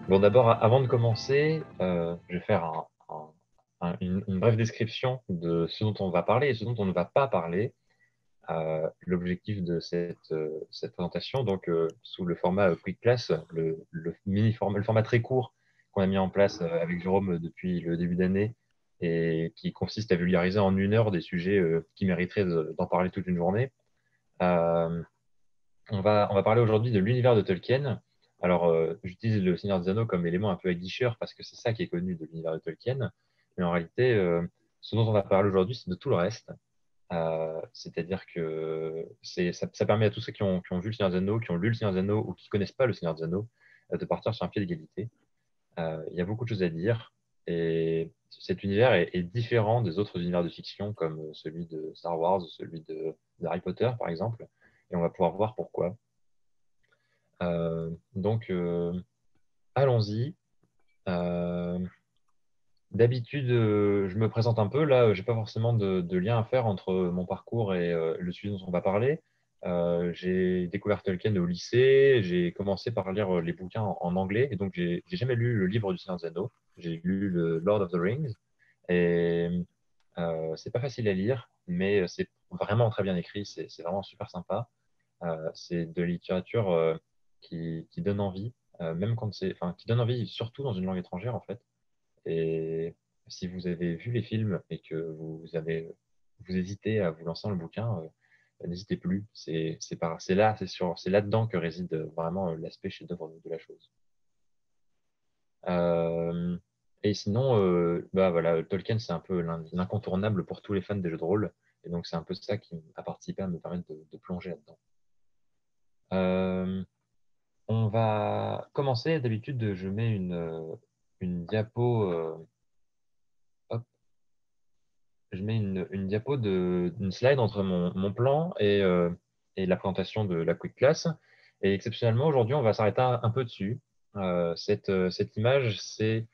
Bon, d'abord, avant de commencer, je vais faire une brève description de ce dont on va parler et ce dont on ne va pas parler. L'objectif de cette présentation, donc sous le format Quick Class, le format très court qu'on a mis en place avec Jérôme depuis le début d'année et qui consiste à vulgariser en 1 heure des sujets qui mériteraient d'en parler toute une journée. Euh, on va parler aujourd'hui de l'univers de Tolkien. Alors, j'utilise le Seigneur des Anneaux comme élément un peu aguicheur parce que c'est ça qui est connu de l'univers de Tolkien. Mais en réalité, ce dont on va parler aujourd'hui, c'est de tout le reste. C'est-à-dire que ça permet à tous ceux qui ont vu le Seigneur des Anneaux, qui ont lu le Seigneur des Anneaux ou qui connaissent pas le Seigneur des Anneaux, de partir sur un pied d'égalité. Il y a beaucoup de choses à dire et cet univers est différent des autres univers de fiction comme celui de Star Wars, celui de Harry Potter, par exemple. Et on va pouvoir voir pourquoi. Donc, allons-y. Euh, D'habitude, je me présente un peu. Là, j'ai pas forcément de lien à faire entre mon parcours et le sujet dont on va parler. J'ai découvert Tolkien au lycée. J'ai commencé par lire les bouquins en anglais. Et donc, j'ai jamais lu le livre du Seigneur des Anneaux. J'ai lu le Lord of the Rings. Et c'est pas facile à lire, mais c'est vraiment très bien écrit. C'est vraiment super sympa. C'est de la littérature qui donne envie, même quand enfin, qui donne envie, surtout dans une langue étrangère, en fait. Et si vous avez vu les films et que vous hésitez à vous lancer dans le bouquin, n'hésitez plus. C'est là-dedans que réside vraiment l'aspect chef-d'œuvre de la chose. Euh, et sinon, bah voilà, Tolkien, c'est un peu l'incontournable pour tous les fans des jeux de rôle. Et donc, c'est un peu ça qui a participé à me permettre de plonger là-dedans. Euh, On va commencer. D'habitude, je mets une diapo. Hop, je mets une diapo d'une slide entre mon plan et la présentation de la Quick Class. Et exceptionnellement, aujourd'hui, on va s'arrêter un peu dessus. Cette image, c'est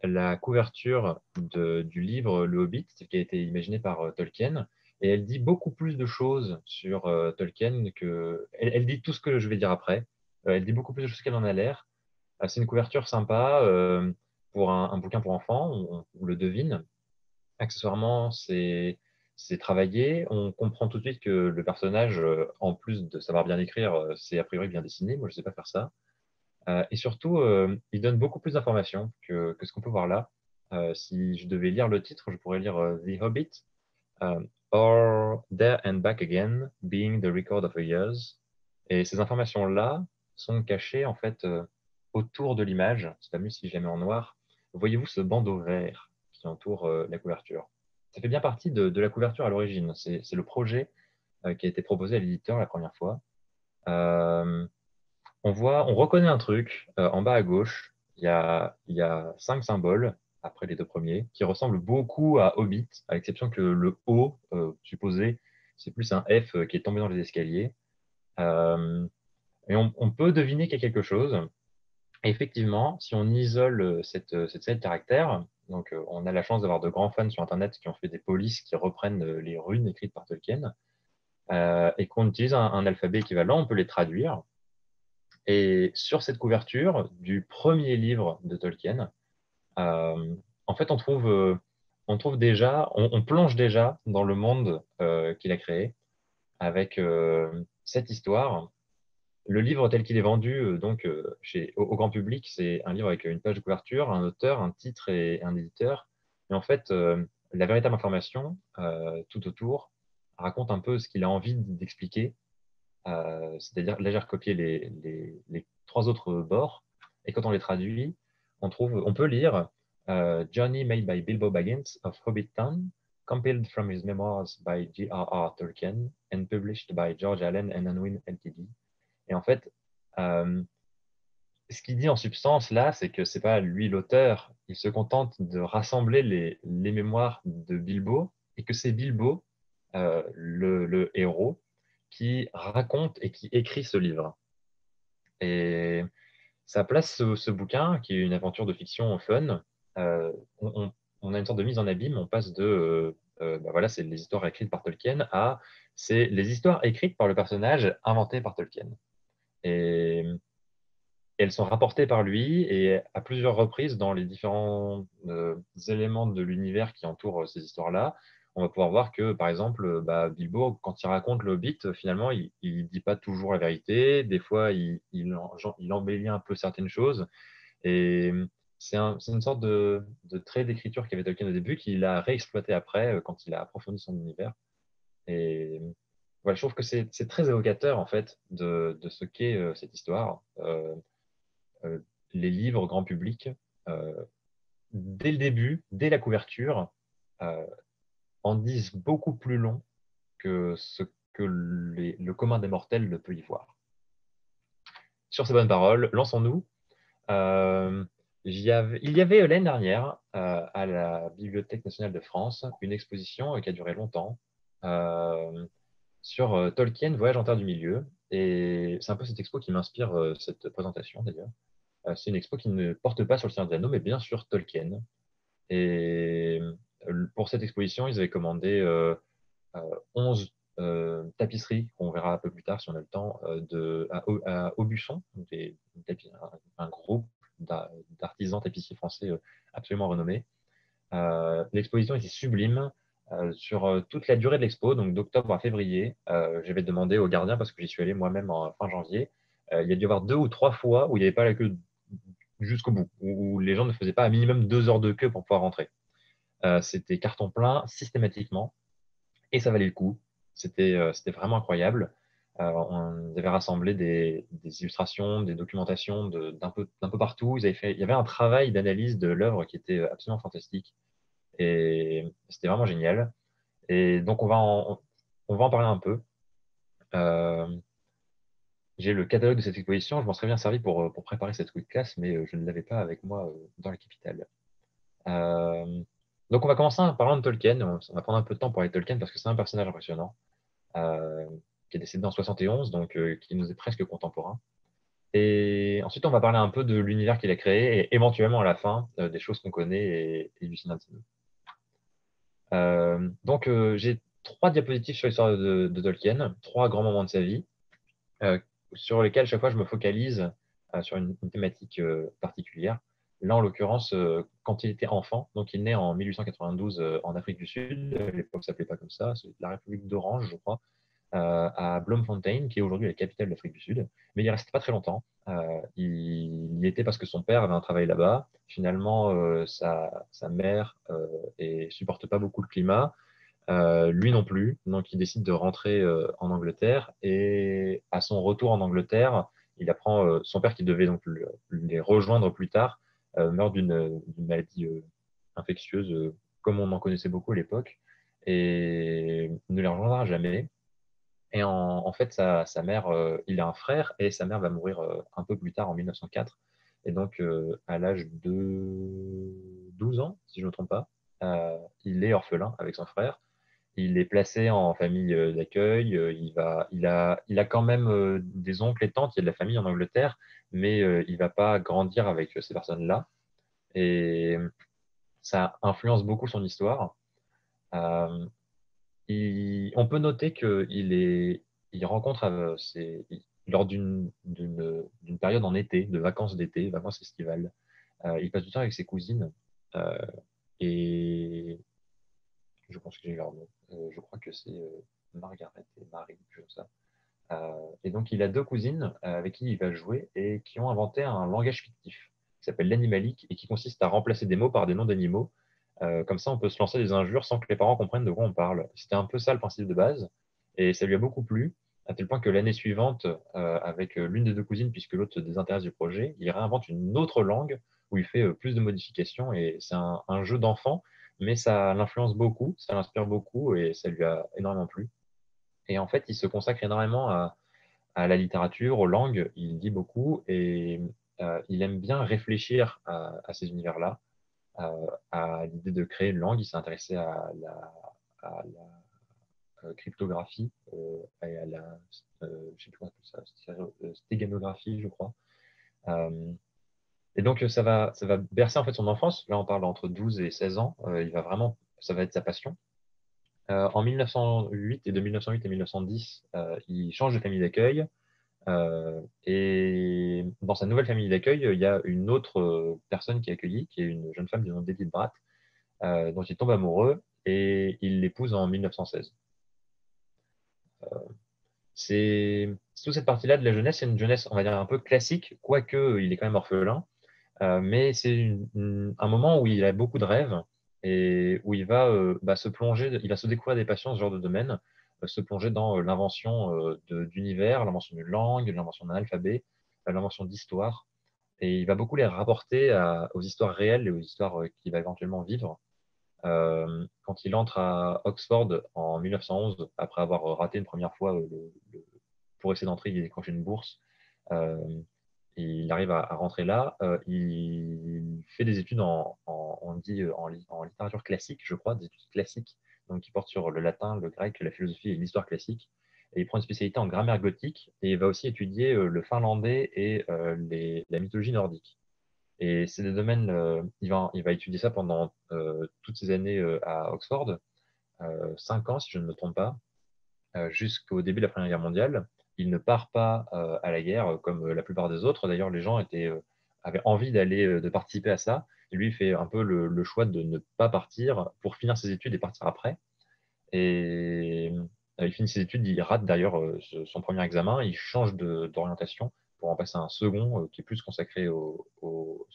la couverture du livre Le Hobbit, qui a été imaginé par Tolkien. Et elle dit beaucoup plus de choses sur Tolkien que. Elle dit tout ce que je vais dire après. Elle dit beaucoup plus de choses qu'elle en a l'air. C'est une couverture sympa pour un bouquin pour enfants, on le devine. Accessoirement, c'est travaillé. On comprend tout de suite que le personnage, en plus de savoir bien écrire, c'est a priori bien dessiné. Moi, je ne sais pas faire ça. Et surtout, il donne beaucoup plus d'informations que ce qu'on peut voir là. Si je devais lire le titre, je pourrais lire The Hobbit, euh, or There and Back Again, Being the Record of the Years. Et ces informations-là sont cachées en fait autour de l'image. C'est pas mieux si je la mets en noir. Voyez-vous ce bandeau vert qui entoure la couverture? Ça fait bien partie de la couverture à l'origine. C'est le projet qui a été proposé à l'éditeur la première fois. Euh, on reconnaît un truc en bas à gauche. Il y a 5 symboles après les deux premiers qui ressemblent beaucoup à Hobbit, à l'exception que le O supposé, c'est plus un F qui est tombé dans les escaliers. Euh, et on peut deviner qu'il y a quelque chose. Et effectivement, si on isole cette série de caractères, donc on a la chance d'avoir de grands fans sur Internet qui ont fait des polices qui reprennent les runes écrites par Tolkien, et qu'on utilise un alphabet équivalent, on peut les traduire. Et sur cette couverture du premier livre de Tolkien, euh, en fait, on trouve déjà, on plonge déjà dans le monde qu'il a créé avec cette histoire. Le livre tel qu'il est vendu donc au grand public, c'est un livre avec une page de couverture, un auteur, un titre et un éditeur. Et en fait, la véritable information tout autour raconte un peu ce qu'il a envie d'expliquer. C'est-à-dire, là, j'ai recopié les 3 autres bords. Et quand on les traduit, on peut lire Journey made by Bilbo Baggins of Hobbiton, compiled from his memoirs by J.R.R. Tolkien and published by George Allen and Unwin Ltd. Et en fait, euh, ce qu'il dit en substance là, c'est que c'est pas lui l'auteur, il se contente de rassembler les mémoires de Bilbo et que c'est Bilbo, le héros, qui raconte et qui écrit ce livre. Et ça place ce bouquin, qui est une aventure de fiction fun. On a une sorte de mise en abîme, on passe de bah voilà, c'est les histoires écrites par Tolkien à c'est les histoires écrites par le personnage inventé par Tolkien. Et elles sont rapportées par lui et à plusieurs reprises dans les différents éléments de l'univers qui entourent ces histoires-là, on va pouvoir voir que, par exemple, Bilbo, quand il raconte le Hobbit, finalement, il ne dit pas toujours la vérité. Des fois, il embellit un peu certaines choses. Et c'est une sorte de trait d'écriture qu'avait Tolkien au début, qu'il a réexploité après, quand il a approfondi son univers. Et voilà, je trouve que c'est très évocateur, en fait, de ce qu'est cette histoire. Euh, les livres grand public, euh, dès le début, dès la couverture, euh, en disent beaucoup plus long que ce que le commun des mortels ne peut y voir. Sur ces bonnes paroles, lançons-nous. Euh, il y avait l'année dernière, à la Bibliothèque nationale de France, une exposition qui a duré longtemps, euh, sur Tolkien, Voyage en Terre du Milieu. Et c'est un peu cette expo qui m'inspire cette présentation d'ailleurs. C'est une expo qui ne porte pas sur le Seigneur des Anneaux, mais bien sur Tolkien. Et pour cette exposition, ils avaient commandé 11 tapisseries, qu'on verra un peu plus tard si on a le temps, à Aubusson, donc un groupe d'artisans tapissiers français absolument renommés. L'exposition était sublime sur toute la durée de l'expo, donc d'octobre à février. J'avais demandé au gardien, parce que j'y suis allé moi-même en fin janvier, il y a dû y avoir 2 ou 3 fois où il n'y avait pas la queue jusqu'au bout, où les gens ne faisaient pas un minimum 2 heures de queue pour pouvoir rentrer. C'était carton plein systématiquement et ça valait le coup. C'était vraiment incroyable. On avait rassemblé des illustrations, des documentations d'un peu partout. Il y avait un travail d'analyse de l'œuvre qui était absolument fantastique et c'était vraiment génial. Et donc on va en parler un peu. Euh, j'ai le catalogue de cette exposition. Je m'en serais bien servi pour préparer cette classe, mais je ne l'avais pas avec moi dans la capitale. Euh, donc on va commencer en parlant de Tolkien. On va prendre un peu de temps pour aller Tolkien parce que c'est un personnage impressionnant, euh, qui est décédé en 71, donc qui nous est presque contemporain. Et ensuite, on va parler un peu de l'univers qu'il a créé et éventuellement à la fin des choses qu'on connaît et du Seigneur des Anneaux. Donc j'ai 3 diapositives sur l'histoire de Tolkien, 3 grands moments de sa vie, euh, sur lesquels chaque fois je me focalise sur une thématique particulière. Là, en l'occurrence, quand il était enfant, donc il naît en 1892 en Afrique du Sud, à l'époque ça s'appelait pas comme ça, c'est la République d'Orange, je crois, à Bloemfontein, qui est aujourd'hui la capitale de l'Afrique du Sud. Mais il ne restait pas très longtemps. Il y était parce que son père avait un travail là-bas. Finalement, sa mère supporte pas beaucoup le climat. Lui non plus. Donc, il décide de rentrer en Angleterre. Et à son retour en Angleterre, il apprend son père qui devait donc les rejoindre plus tard, meurt d'une maladie infectieuse, comme on en connaissait beaucoup à l'époque, et ne les rejoindra jamais. Et en fait, sa mère, il a un frère et sa mère va mourir un peu plus tard en 1904. Et donc, à l'âge de 12 ans, si je ne me trompe pas, il est orphelin avec son frère. Il est placé en famille d'accueil. Il a quand même des oncles et tantes, il y a de la famille en Angleterre, mais il ne va pas grandir avec ces personnes-là. Et ça influence beaucoup son histoire. Euh, on peut noter il rencontre lors d'une période en été, de vacances d'été, vacances estivales, il passe du temps avec ses cousines euh, et je pense que j'ai leur nom. Je crois que c'est Margaret et Marie, comme ça. Et donc il a 2 cousines avec qui il va jouer et qui ont inventé un langage fictif qui s'appelle l'animalique et qui consiste à remplacer des mots par des noms d'animaux. Comme ça, on peut se lancer des injures sans que les parents comprennent de quoi on parle. C'était un peu ça le principe de base. Et ça lui a beaucoup plu, à tel point que l'année suivante, avec l'une des 2 cousines, puisque l'autre se désintéresse du projet, il réinvente une autre langue où il fait plus de modifications. Et c'est un jeu d'enfant, mais ça l'influence beaucoup, ça l'inspire beaucoup et ça lui a énormément plu. Et en fait, il se consacre énormément à la littérature, aux langues. Il lit beaucoup et il aime bien réfléchir à ces univers-là, à l'idée de créer une langue. Il s'est intéressé à la cryptographie et à la, je sais plus comment on appelle ça, stéganographie, je crois. Euh, et donc, ça va bercer en fait son enfance. Là, on parle entre 12 et 16 ans. Ça va être sa passion. En 1908 et de 1908 à 1910, il change de famille d'accueil. Et dans sa nouvelle famille d'accueil, il y a une autre personne qui est accueillie, qui est une jeune femme du nom d'Edith Bratt, dont il tombe amoureux et il l'épouse en 1916. C'est toute cette partie-là de la jeunesse, c'est une jeunesse, on va dire, un peu classique, quoique il est quand même orphelin. Mais c'est un moment où il a beaucoup de rêves et où il va se plonger, il va se découvrir des passions dans ce genre de domaine, se plonger dans l'invention d'univers, l'invention d'une langue, l'invention d'un alphabet, l'invention d'histoires. Et il va beaucoup les rapporter aux histoires réelles et aux histoires qu'il va éventuellement vivre. Quand il entre à Oxford en 1911, après avoir raté une première fois pour essayer d'entrer, il décroche une bourse. Euh, il arrive à rentrer là. Il fait des études on dit, en littérature classique, je crois, des études classiques, donc qui portent sur le latin, le grec, la philosophie et l'histoire classique. Et il prend une spécialité en grammaire gothique et il va aussi étudier le finlandais et la mythologie nordique. Et c'est des domaines, il va étudier ça pendant toutes ces années à Oxford, 5 ans si je ne me trompe pas, jusqu'au début de la Première Guerre mondiale. Il ne part pas à la guerre comme la plupart des autres. D'ailleurs, les gens avaient envie de participer à ça. Et lui, il fait un peu le choix de ne pas partir pour finir ses études et partir après. Et il finit ses études, il rate d'ailleurs son premier examen, il change d'orientation pour en passer un second qui est plus consacré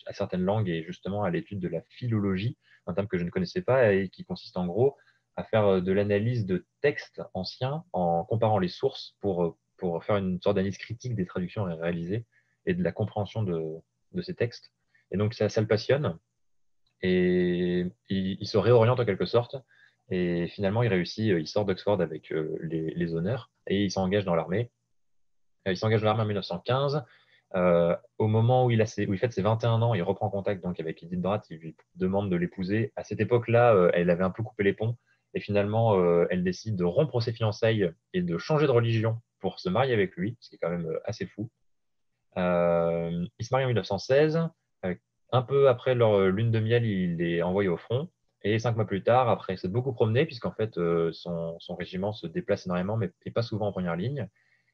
à certaines langues et justement à l'étude de la philologie, un terme que je ne connaissais pas et qui consiste en gros à faire de l'analyse de textes anciens en comparant les sources pour faire une sorte d'analyse critique des traductions réalisées et de la compréhension de ces textes. Et donc ça le passionne et il se réoriente en quelque sorte. Et finalement, il réussit, il sort d'Oxford avec les honneurs et il s'engage dans l'armée. Il s'engage dans l'armée en 1915. Au moment où il fête ses 21 ans, il reprend contact donc, avec Edith Bratt, il lui demande de l'épouser. À cette époque-là, elle avait un peu coupé les ponts et finalement, elle décide de rompre ses fiançailles et de changer de religion pour se marier avec lui, ce qui est quand même assez fou. Il se marie en 1916. Euh, un peu après leur lune de miel, il est envoyé au front. Et 5 mois plus tard, après s'être beaucoup promené, puisqu'en fait son régiment se déplace énormément, mais n'est pas souvent en première ligne,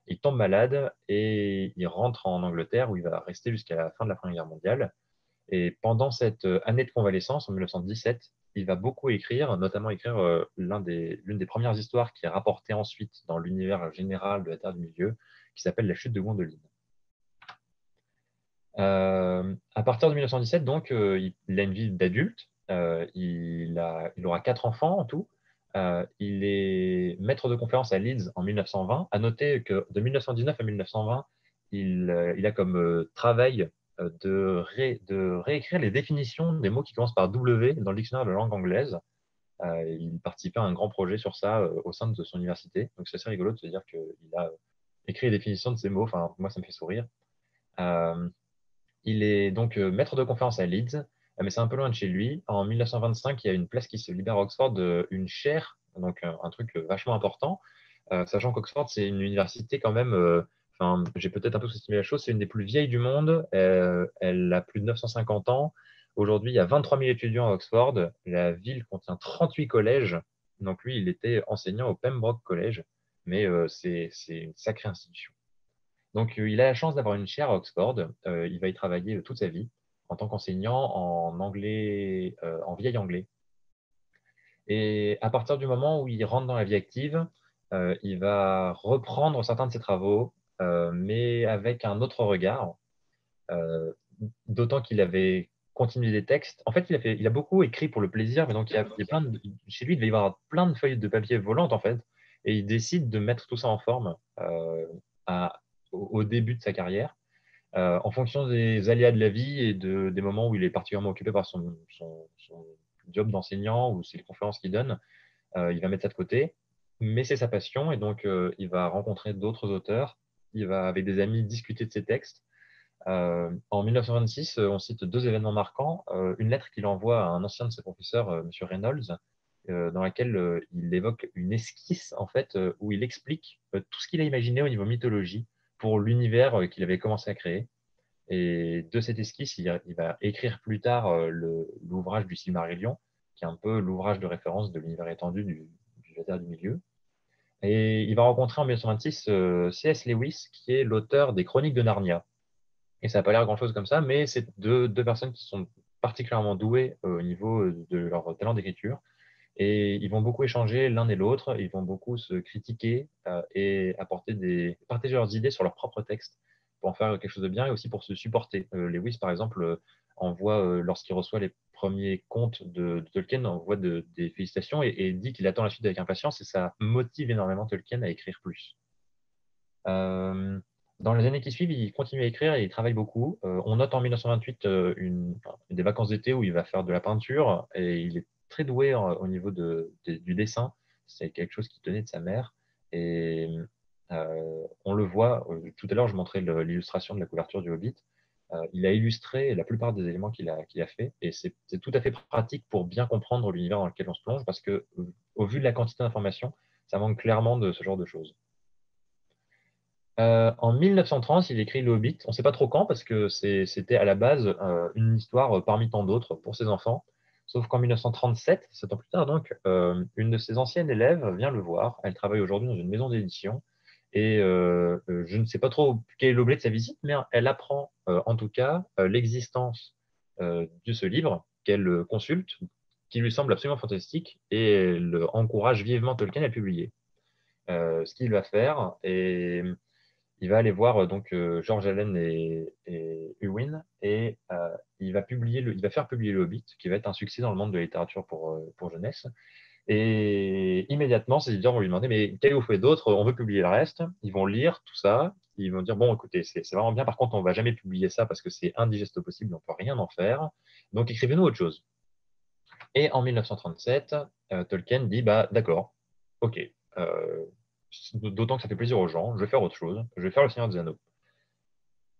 il tombe malade et il rentre en Angleterre où il va rester jusqu'à la fin de la Première Guerre mondiale. Et pendant cette année de convalescence, en 1917, il va beaucoup écrire, notamment écrire l'une des premières histoires qui est rapportée ensuite dans l'univers général de la Terre du Milieu, qui s'appelle La chute de Gwendoline. À partir de 1917, donc, il a une vie d'adulte. Il aura 4 enfants en tout. Il est maître de conférence à Leeds en 1920. À noter que de 1919 à 1920, il a comme travail de réécrire les définitions des mots qui commencent par W dans le dictionnaire de la langue anglaise. Il participait à un grand projet sur ça au sein de son université. Donc c'est assez rigolo de se dire qu'il a écrit les définitions de ces mots. Enfin, moi, ça me fait sourire. Euh, il est donc maître de conférence à Leeds, mais c'est un peu loin de chez lui. En 1925, il y a une place qui se libère à Oxford, une chaire, donc un truc vachement important. Sachant qu'Oxford, c'est une université quand même, enfin, j'ai peut-être un peu sous-estimé la chose, c'est une des plus vieilles du monde. Elle a plus de 950 ans. Aujourd'hui, il y a 23 000 étudiants à Oxford. La ville contient 38 collèges. Donc lui, il était enseignant au Pembroke College, mais c'est une sacrée institution. Donc, il a la chance d'avoir une chaire à Oxford. Il va y travailler toute sa vie en tant qu'enseignant en anglais, en vieil anglais. Et à partir du moment où il rentre dans la vie active, il va reprendre certains de ses travaux, mais avec un autre regard, euh, d'autant qu'il avait continué des textes. En fait, il a beaucoup écrit pour le plaisir, mais donc il y a chez lui, il devait y avoir plein de feuilles de papier volantes, en fait, et il décide de mettre tout ça en forme à- au début de sa carrière en fonction des aléas de la vie et des moments où il est particulièrement occupé par son job d'enseignant ou ses conférences qu'il donne, il va mettre ça de côté. Mais c'est sa passion et donc il va rencontrer d'autres auteurs, il va avec des amis discuter de ses textes. En 1926, on cite 2 événements marquants. Une lettre qu'il envoie à un ancien de ses professeurs, M. Reynolds, dans laquelle il évoque une esquisse en fait, où il explique tout ce qu'il a imaginé au niveau mythologie pour l'univers qu'il avait commencé à créer. Et de cette esquisse, il va écrire plus tard l'ouvrage du Silmarillion, qui est un peu l'ouvrage de référence de l'univers étendu du Terre du Milieu. Et il va rencontrer en 1926 C.S. Lewis, qui est l'auteur des Chroniques de Narnia. Et ça n'a pas l'air grand-chose comme ça, mais c'est deux personnes qui sont particulièrement douées au niveau de leur talent d'écriture. Et ils vont beaucoup échanger l'un et l'autre, ils vont beaucoup se critiquer et partager leurs idées sur leur propre texte pour en faire quelque chose de bien et aussi pour se supporter. Lewis, par exemple, envoie, lorsqu'il reçoit les premiers contes de Tolkien, envoie des félicitations et dit qu'il attend la suite avec impatience et ça motive énormément Tolkien à écrire plus. Euh, Dans les années qui suivent, il continue à écrire et il travaille beaucoup. On note en 1928 des vacances d'été où il va faire de la peinture et il est très doué au niveau du dessin. C'est quelque chose qui tenait de sa mère. Et on le voit, tout à l'heure, je montrais l'illustration de la couverture du Hobbit. Il a illustré la plupart des éléments qu'il a fait et c'est tout à fait pratique pour bien comprendre l'univers dans lequel on se plonge parce que, au vu de la quantité d'informations, ça manque clairement de ce genre de choses. En 1930, il écrit Le Hobbit. On ne sait pas trop quand, parce que c'était à la base une histoire parmi tant d'autres pour ses enfants. Sauf qu'en 1937, 7 ans plus tard, donc, une de ses anciennes élèves vient le voir. Elle travaille aujourd'hui dans une maison d'édition. Et je ne sais pas trop quel est l'objet de sa visite, mais elle apprend en tout cas l'existence de ce livre qu'elle consulte, qui lui semble absolument fantastique, et elle encourage vivement Tolkien à le publier. Ce qu'il va faire, et il va aller voir donc George Allen et Unwin et il va faire publier le Hobbit, qui va être un succès dans le monde de la littérature pour jeunesse. Et immédiatement, ses éditeurs vont lui demander, mais qu'avez-vous fait d'autre? On veut publier le reste. Ils vont lire tout ça. Ils vont dire, bon, écoutez, c'est vraiment bien. Par contre, on ne va jamais publier ça parce que c'est indigeste au possible, on ne peut rien en faire. Donc, écrivez-nous autre chose. Et en 1937, Tolkien dit, bah, d'accord, ok. euh, D'autant que ça fait plaisir aux gens, je vais faire autre chose. Je vais faire Le Seigneur des Anneaux.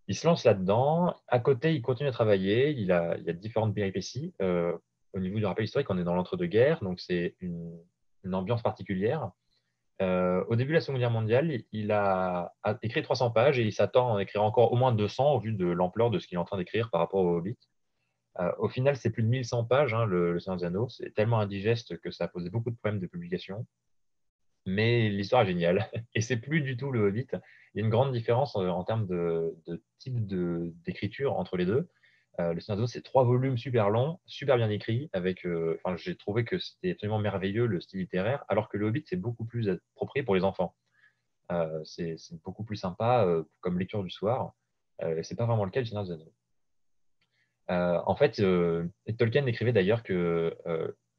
Il se lance là-dedans. À côté, il continue à travailler. Il y a différentes péripéties. Au niveau du rappel historique, on est dans l'entre-deux-guerres, donc c'est une ambiance particulière. Au début de la Seconde Guerre mondiale, il a écrit 300 pages et il s'attend à en écrire encore au moins 200 au vu de l'ampleur de ce qu'il est en train d'écrire par rapport au Hobbit. Au final, c'est plus de 1100 pages, hein, le Seigneur des Anneaux. C'est tellement indigeste que ça a posé beaucoup de problèmes de publication. Mais l'histoire est géniale. Et c'est plus du tout le Hobbit. Il y a une grande différence en termes de type d'écriture entre les deux. Le Seigneur des Anneaux, c'est 3 volumes super longs, super bien écrits. Enfin, j'ai trouvé que c'était absolument merveilleux le style littéraire, alors que le Hobbit, c'est beaucoup plus approprié pour les enfants. C'est beaucoup plus sympa comme lecture du soir. C'est pas vraiment le cas du Seigneur des Anneaux. En fait, Tolkien écrivait d'ailleurs que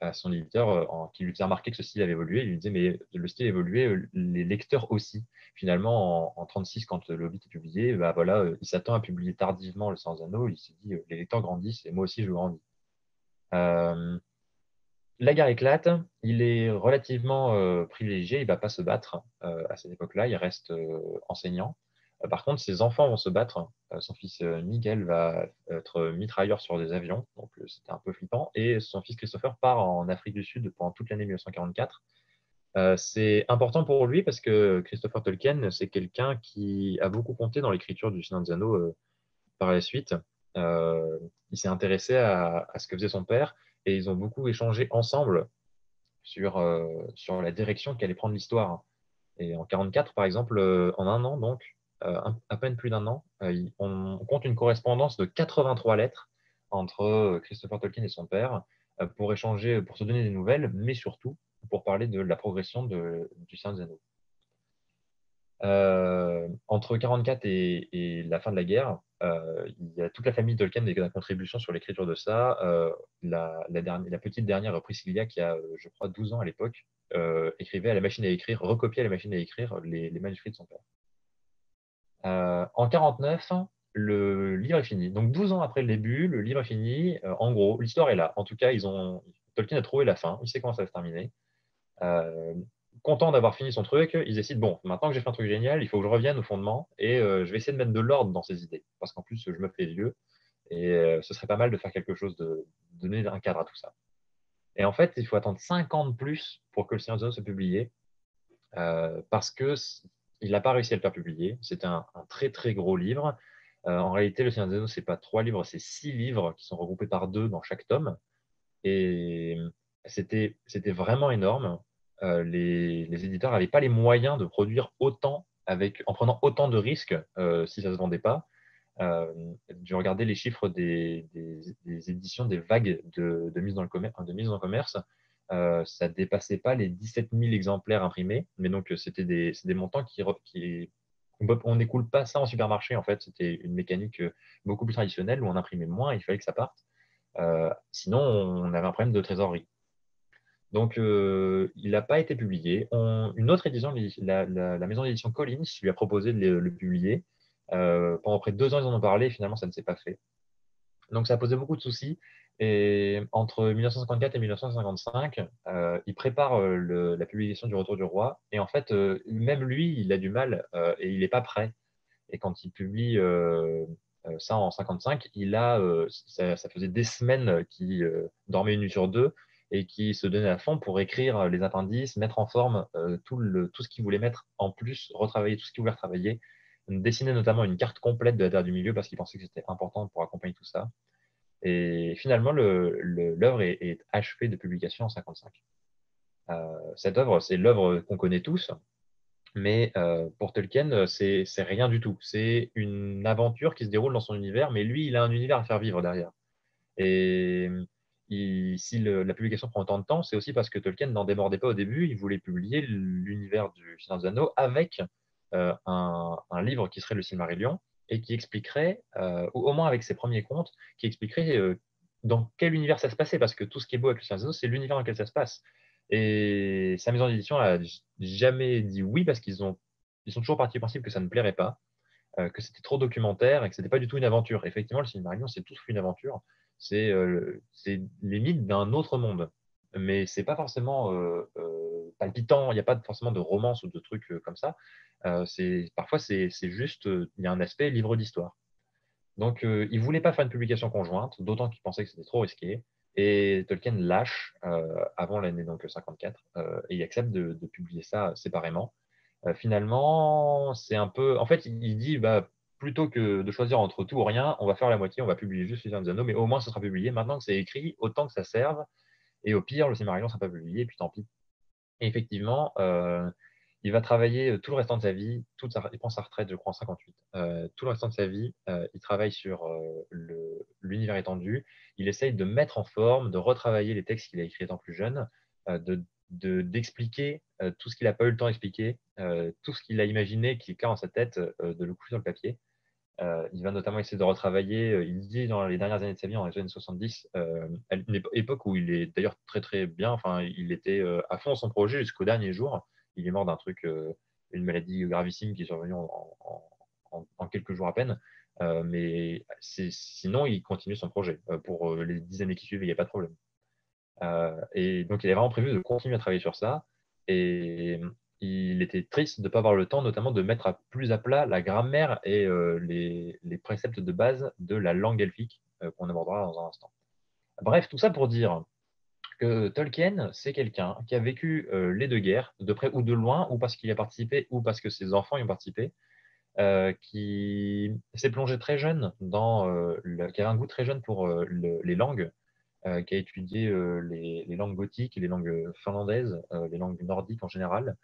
à son éditeur, qui lui faisait remarquer que ce style avait évolué, il lui disait mais le style a évolué, les lecteurs aussi. Finalement, en 36, quand le Hobbit est publié, bah voilà, il s'attend à publier tardivement le Seigneur des Anneaux. Il s'est dit les lecteurs grandissent et moi aussi je grandis. Euh, la guerre éclate, il est relativement privilégié, il ne va pas se battre à cette époque-là, il reste enseignant. Par contre, ses enfants vont se battre. Son fils Miguel va être mitrailleur sur des avions, donc c'était un peu flippant. Et son fils Christopher part en Afrique du Sud pendant toute l'année 1944. C'est important pour lui parce que Christopher Tolkien, c'est quelqu'un qui a beaucoup compté dans l'écriture du Seigneur des Anneaux par la suite. Euh, il s'est intéressé à ce que faisait son père et ils ont beaucoup échangé ensemble sur la direction qu'allait prendre l'histoire. Et en 44, par exemple, en un an, donc, à peine plus d'un an, on compte une correspondance de 83 lettres entre Christopher Tolkien et son père pour échanger, pour se donner des nouvelles, mais surtout pour parler de la progression du Seigneur des Anneaux. Entre 44 et la fin de la guerre, il y a toute la famille Tolkien qui a une contribution sur l'écriture de ça. La petite dernière, Priscilla, qui a, je crois, 12 ans à l'époque, écrivait à la machine à écrire, recopiait à la machine à écrire les manuscrits de son père. En 49, le livre est fini. Donc 12 ans après le début, le livre est fini. En gros, l'histoire est là. En tout cas, Tolkien a trouvé la fin. Il sait comment ça va se terminer. Euh, Content d'avoir fini son truc, ils décident, bon, maintenant que j'ai fait un truc génial, il faut que je revienne au fondement et je vais essayer de mettre de l'ordre dans ces idées. Parce qu'en plus, je me fais vieux et ce serait pas mal de faire quelque chose, de donner un cadre à tout ça. Et en fait, il faut attendre 5 ans de plus pour que Le Seigneur des Anneaux soit publié parce que il n'a pas réussi à le faire publier. C'était un très très gros livre. En réalité, Le Seigneur des Anneaux, c'est pas 3 livres, c'est 6 livres qui sont regroupés par 2 dans chaque tome. Et c'était vraiment énorme. les éditeurs n'avaient pas les moyens de produire autant en prenant autant de risques si ça ne se vendait pas. Je regardais les chiffres des éditions, des vagues de mise dans le commerce, de mise en commerce. Ça ne dépassait pas les 17 000 exemplaires imprimés, mais donc c'est des montants on n'écoule pas ça en supermarché, en fait. C'était une mécanique beaucoup plus traditionnelle où on imprimait moins, il fallait que ça parte. Sinon, on avait un problème de trésorerie. Donc, il n'a pas été publié. Une autre édition, la maison d'édition Collins, lui a proposé de le publier. Pendant près de 2 ans, ils en ont parlé et finalement, ça ne s'est pas fait. Donc, ça a posé beaucoup de soucis. Et entre 1954 et 1955, il prépare la publication du Retour du Roi. Et en fait, même lui, il a du mal et il n'est pas prêt. Et quand il publie ça en 55, ça faisait des semaines qu'il dormait une nuit sur deux et qui se donnait à fond pour écrire les appendices, mettre en forme tout ce qu'il voulait mettre en plus, retravailler tout ce qu'il voulait retravailler, dessiner notamment une carte complète de la Terre du Milieu parce qu'il pensait que c'était important pour accompagner tout ça. Et finalement, l'œuvre est achevée de publication en 55. Cette œuvre, c'est l'œuvre qu'on connaît tous, mais pour Tolkien, c'est rien du tout. C'est une aventure qui se déroule dans son univers, mais lui, il a un univers à faire vivre derrière. Et si la publication prend autant de temps, c'est aussi parce que Tolkien n'en démordait pas au début. Il voulait publier l'univers du Seigneur des Anneaux avec un livre qui serait le Silmarillion et qui expliquerait, ou au moins avec ses premiers contes, qui expliquerait dans quel univers ça se passait, parce que tout ce qui est beau avec le Seigneur des Anneaux, c'est l'univers dans lequel ça se passe. Et sa maison d'édition a jamais dit oui parce ils sont toujours partis du principe que ça ne plairait pas, que c'était trop documentaire et que c'était pas du tout une aventure. Effectivement, le Silmarillion, c'est tout une aventure. C'est limite d'un autre monde. Mais c'est pas forcément palpitant, il n'y a pas forcément de romance ou de trucs comme ça. Parfois, c'est juste, il y a un aspect livre d'histoire. Donc, il ne voulait pas faire une publication conjointe, d'autant qu'il pensait que c'était trop risqué. Et Tolkien lâche avant l'année donc 54 et il accepte de publier ça séparément. Finalement, c'est un peu. En fait, il dit bah, plutôt que de choisir entre tout ou rien, on va faire la moitié, on va publier juste Le Seigneur des Anneaux, mais au moins ce sera publié. Maintenant que c'est écrit, autant que ça serve. Et au pire, le Silmarillion ne sera pas publié, et puis tant pis. Et effectivement, il va travailler tout le restant de sa vie, il prend sa retraite, je crois, en 58. Tout le restant de sa vie, il travaille sur l'univers étendu. Il essaye de mettre en forme, de retravailler les textes qu'il a écrits étant plus jeune, d'expliquer tout ce qu'il n'a pas eu le temps d'expliquer, tout ce qu'il a imaginé, qu'il a dans sa tête, de le coucher sur le papier. Il va notamment essayer de retravailler, il dit dans les dernières années de sa vie, dans les années 70, à une époque où il est d'ailleurs très très bien, enfin, il était à fond dans son projet jusqu'au dernier jour. Il est mort d'un truc, une maladie gravissime qui est survenue en quelques jours à peine. Mais sinon, il continue son projet. Pour les 10 années qui suivent, il n'y a pas de problème. Et donc, il est vraiment prévu de continuer à travailler sur ça. Et il était triste de ne pas avoir le temps, notamment de mettre plus à plat la grammaire et les préceptes de base de la langue elfique qu'on abordera dans un instant. Bref, tout ça pour dire que Tolkien, c'est quelqu'un qui a vécu les deux guerres, de près ou de loin, ou parce qu'il y a participé, ou parce que ses enfants y ont participé, qui s'est plongé très jeune qui avait un goût très jeune pour les langues, qui a étudié les langues gothiques et les langues finlandaises, les langues nordiques en général,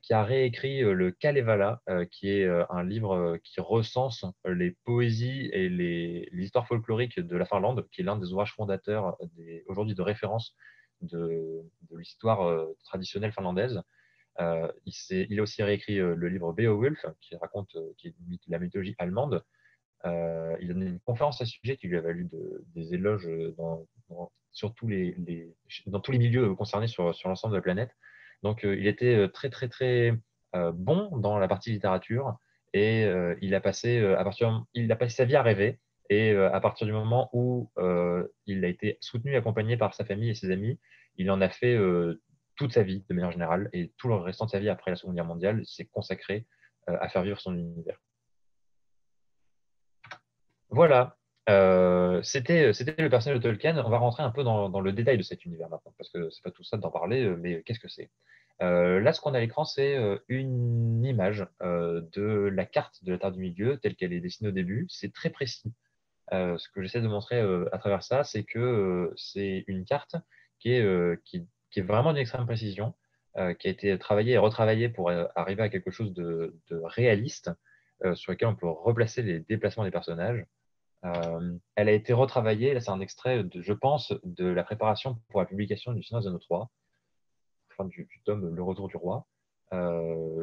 qui a réécrit le Kalevala, qui est un livre qui recense les poésies et les histoires folkloriques de la Finlande, qui est l'un des ouvrages fondateurs aujourd'hui de référence de l'histoire traditionnelle finlandaise. Il a aussi réécrit le livre Beowulf, qui est la mythologie allemande. Il a donné une conférence à ce sujet qui lui a valu des éloges sur dans tous les milieux concernés sur l'ensemble de la planète. Donc, il était très, très, très bon dans la partie littérature et il a passé sa vie à rêver. Et à partir du moment où il a été soutenu et accompagné par sa famille et ses amis, il en a fait toute sa vie de manière générale. Et tout le restant de sa vie après la Seconde Guerre mondiale s'est consacré à faire vivre son univers. Voilà. C'était le personnage de Tolkien. On va rentrer un peu dans le détail de cet univers maintenant, parce que c'est pas tout ça d'en parler, mais qu'est-ce que c'est? Là, ce qu'on a à l'écran, c'est une image de la carte de la Terre du Milieu, telle qu'elle est dessinée au début. C'est très précis. Ce que j'essaie de montrer à travers ça, c'est que c'est une carte qui est vraiment d'une extrême précision. qui a été travaillée et retravaillée pour arriver à quelque chose de réaliste, sur lequel on peut replacer les déplacements des personnages. Elle a été retravaillée, là c'est un extrait, je pense, de la préparation pour la publication du Seigneur des Anneaux 3, fin du tome Le Retour du Roi.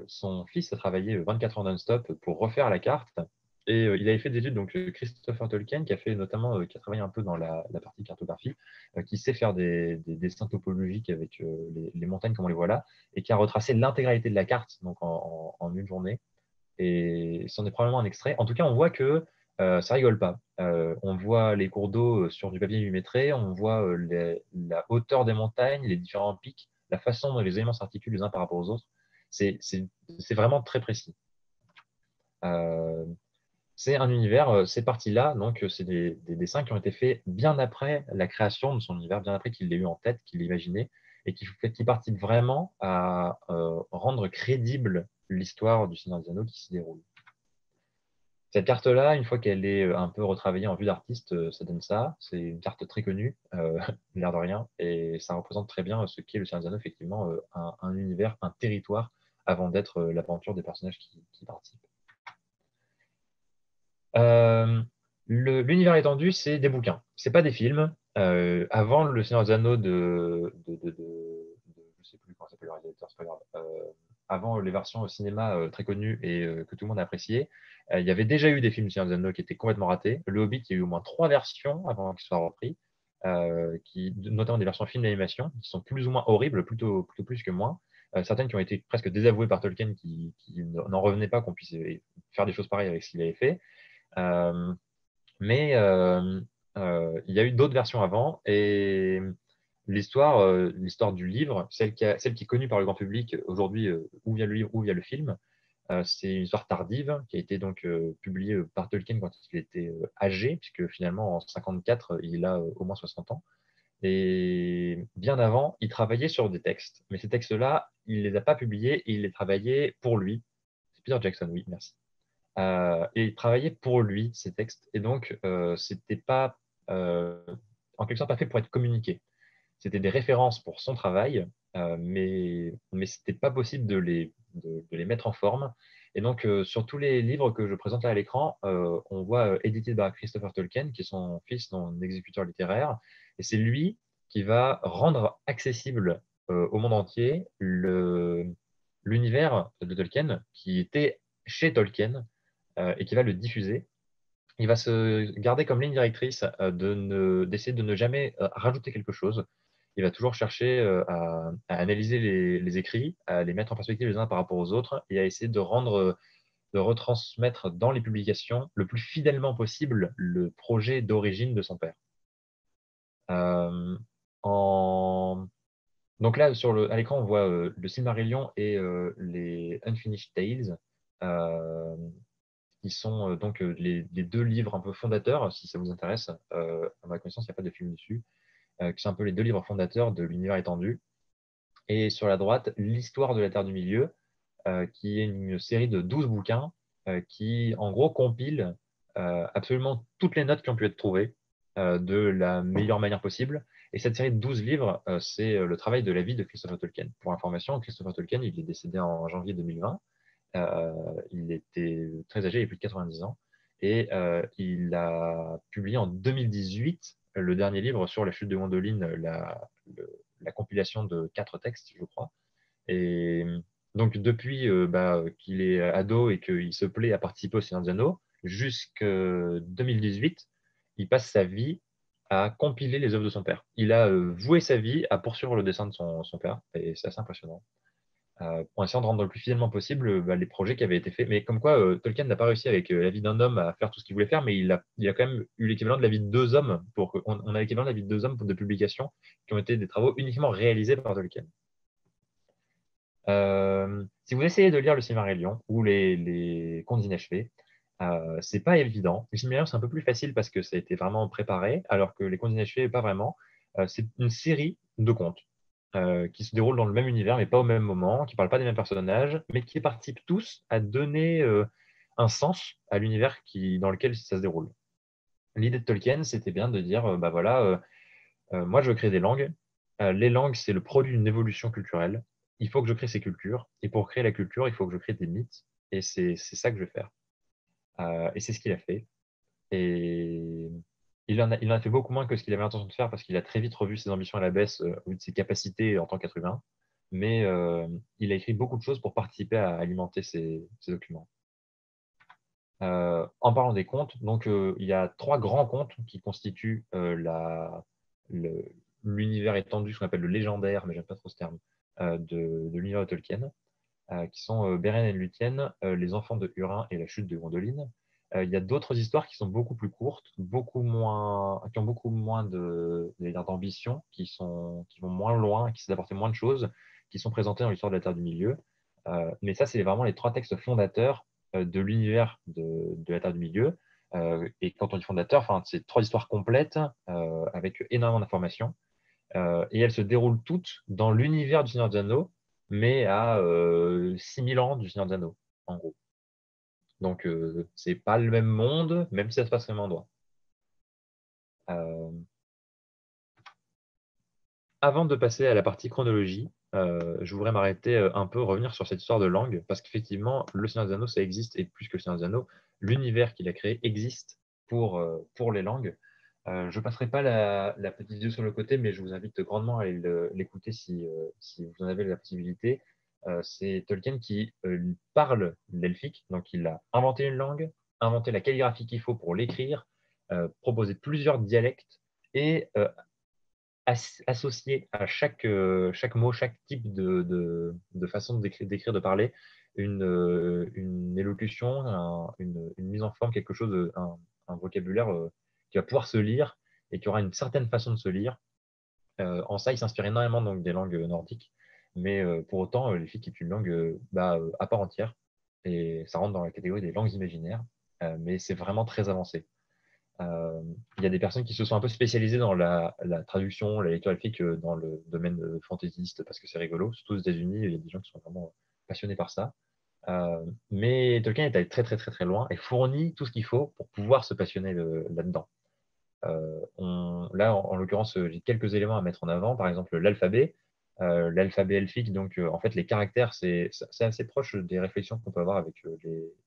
Son fils a travaillé 24 heures non-stop pour refaire la carte. Et il avait fait des études, donc Christopher Tolkien, qui a fait notamment, qui a travaillé un peu dans la partie cartographie, qui sait faire des dessins topologiques avec les montagnes comme on les voit là, et qui a retracé l'intégralité de la carte donc en une journée. Et c'en est probablement un extrait. En tout cas, on voit que ça rigole pas. On voit les cours d'eau sur du papier millimétré, on voit la hauteur des montagnes, les différents pics, la façon dont les éléments s'articulent les uns par rapport aux autres. C'est vraiment très précis. Euh, c'est un univers, ces parties-là, donc c'est des dessins qui ont été faits bien après la création de son univers, bien après qu'il l'ait eu en tête, qu'il l'ait imaginé, et qui participent vraiment à rendre crédible l'histoire du Seigneur des Anneaux qui s'y déroule. Cette carte-là, une fois qu'elle est un peu retravaillée en vue d'artiste, ça donne ça. C'est une carte très connue, l'air de rien, et ça représente très bien ce qu'est le Seigneur des Anneaux, effectivement, un univers, un territoire, avant d'être l'aventure des personnages qui participent. Euh, L'univers étendu, c'est des bouquins, c'est pas des films. Avant le Seigneur des Anneaux je sais plus comment s'appelle le réalisateur, c'est pas grave. Avant les versions au cinéma très connues et que tout le monde a apprécié, il y avait déjà eu des films du Seigneur des Anneaux qui étaient complètement ratés. Le Hobbit, il y a eu au moins 3 versions avant qu'il soit repris, notamment des versions films d'animation qui sont plus ou moins horribles, plutôt plus que moins. Certaines qui ont été presque désavouées par Tolkien, qui n'en revenaient pas qu'on puisse faire des choses pareilles avec ce qu'il avait fait. Euh, mais il y a eu d'autres versions avant et l'histoire du livre, celle qui est connue par le grand public aujourd'hui, ou via le livre ou via le film, c'est une histoire tardive qui a été donc publiée par Tolkien quand il était âgé, puisque finalement en 54, il a au moins 60 ans. Et bien avant, il travaillait sur des textes, mais ces textes-là, il les a pas publiés, il les travaillait pour lui. C'est Peter Jackson, oui, merci. Et il travaillait pour lui, ces textes. Et donc, c'était pas, en quelque sorte, pas fait pour être communiqué. C'était des références pour son travail, mais c'était pas possible de les mettre en forme. Et donc, sur tous les livres que je présente là à l'écran, on voit édité par Christopher Tolkien, qui est son fils, son exécuteur littéraire. Et c'est lui qui va rendre accessible au monde entier l'univers de Tolkien, qui était chez Tolkien, et qui va le diffuser. Il va se garder comme ligne directrice d'essayer de ne jamais rajouter quelque chose. Il va toujours chercher à analyser les écrits, à les mettre en perspective les uns par rapport aux autres et à essayer de retransmettre dans les publications le plus fidèlement possible le projet d'origine de son père. Euh, en... Donc là, à l'écran, on voit le Silmarillion et les Unfinished Tales. Euh, qui sont donc les deux livres un peu fondateurs, si ça vous intéresse. À ma connaissance, il n'y a pas de film dessus, qui sont un peu les deux livres fondateurs de l'univers étendu. Et sur la droite, l'histoire de la Terre du Milieu, qui est une série de 12 bouquins qui, en gros, compile absolument toutes les notes qui ont pu être trouvées de la meilleure manière possible. Et cette série de 12 livres, c'est le travail de la vie de Christopher Tolkien. Pour information, Christopher Tolkien, il est décédé en janvier 2020. Il était très âgé, il a plus de 90 ans. Et il a publié en 2018 le dernier livre sur la chute de Gondolin, la compilation de 4 textes, je crois. Et donc, depuis qu'il est ado et qu'il se plaît à participer au Seigneur des Anneaux, jusqu'en 2018, il passe sa vie à compiler les œuvres de son père. Il a voué sa vie à poursuivre le dessin de son père, et c'est assez impressionnant. En essayant de rendre le plus fidèlement possible les projets qui avaient été faits. Mais comme quoi, Tolkien n'a pas réussi avec la vie d'un homme à faire tout ce qu'il voulait faire, mais il a quand même eu l'équivalent de la vie de 2 hommes. On a l'équivalent de la vie de 2 hommes de publications qui ont été des travaux uniquement réalisés par Tolkien. Si vous essayez de lire le Silmarillion ou les Contes inachevés, c'est pas évident. Le Silmarillion, c'est un peu plus facile parce que ça a été vraiment préparé, alors que les Contes inachevés, pas vraiment. C'est une série de contes qui se déroulent dans le même univers, mais pas au même moment, qui ne parlent pas des mêmes personnages, mais qui participent tous à donner un sens à l'univers dans lequel ça se déroule. L'idée de Tolkien, c'était bien de dire, bah voilà, moi je veux créer des langues. Les langues, c'est le produit d'une évolution culturelle. il faut que je crée ces cultures. Et pour créer la culture, il faut que je crée des mythes. Et c'est ça que je vais faire. Et c'est ce qu'il a fait. Et il en a fait beaucoup moins que ce qu'il avait l'intention de faire parce qu'il a très vite revu ses ambitions à la baisse au vu de ses capacités en tant qu'être humain. Mais il a écrit beaucoup de choses pour participer à alimenter ces documents. En parlant des contes, donc il y a 3 grands contes qui constituent le- l'univers étendu, ce qu'on appelle le légendaire, mais j'aime pas trop ce terme, de l'univers de Tolkien, qui sont Beren et Lúthien, Les Enfants de Hurin et La Chute de Gondolin. Il y a d'autres histoires qui sont beaucoup plus courtes, qui ont beaucoup moins d'ambition, qui vont moins loin, qui essaient d'apporter moins de choses, qui sont présentées dans l'histoire de la Terre du Milieu. Mais ça, c'est vraiment les 3 textes fondateurs de l'univers de la Terre du Milieu. Et quand on dit fondateur, enfin, c'est 3 histoires complètes avec énormément d'informations. Et elles se déroulent toutes dans l'univers du Seigneur des Anneaux, mais à 6000 ans du Seigneur des Anneaux, en gros. Donc, c'est pas le même monde, même si ça se passe au même endroit. Euh, Avant de passer à la partie chronologie, je voudrais m'arrêter un peu, revenir sur cette histoire de langue, parce qu'effectivement, le Seigneur des Anneaux, ça existe, et plus que le Seigneur des Anneaux, l'univers qu'il a créé existe pour les langues. Je ne passerai pas la petite vidéo sur le côté, mais je vous invite grandement à aller l'écouter si vous en avez la possibilité. C'est Tolkien qui parle l'elfique, donc il a inventé une langue, inventé la calligraphie qu'il faut pour l'écrire, proposé plusieurs dialectes et associé à chaque mot, chaque type de façon d'écrire, de parler, une élocution, une mise en forme, quelque chose, un vocabulaire qui va pouvoir se lire et qui aura une certaine façon de se lire. En ça, il s'inspire énormément donc, des langues nordiques, mais pour autant, l'elfique est une langue à part entière, et ça rentre dans la catégorie des langues imaginaires, mais c'est vraiment très avancé. Il y a des personnes qui se sont un peu spécialisées dans la traduction, la lecture elfique dans le domaine fantaisiste parce que c'est rigolo. Surtout aux États-Unis, il y a des gens qui sont vraiment passionnés par ça. Mais Tolkien est allé très très très très loin et fournit tout ce qu'il faut pour pouvoir se passionner là-dedans. Là, en l'occurrence, j'ai quelques éléments à mettre en avant. Par exemple, l'alphabet. L'alphabet elfique, donc en fait, les caractères, c'est assez proche des réflexions qu'on peut avoir avec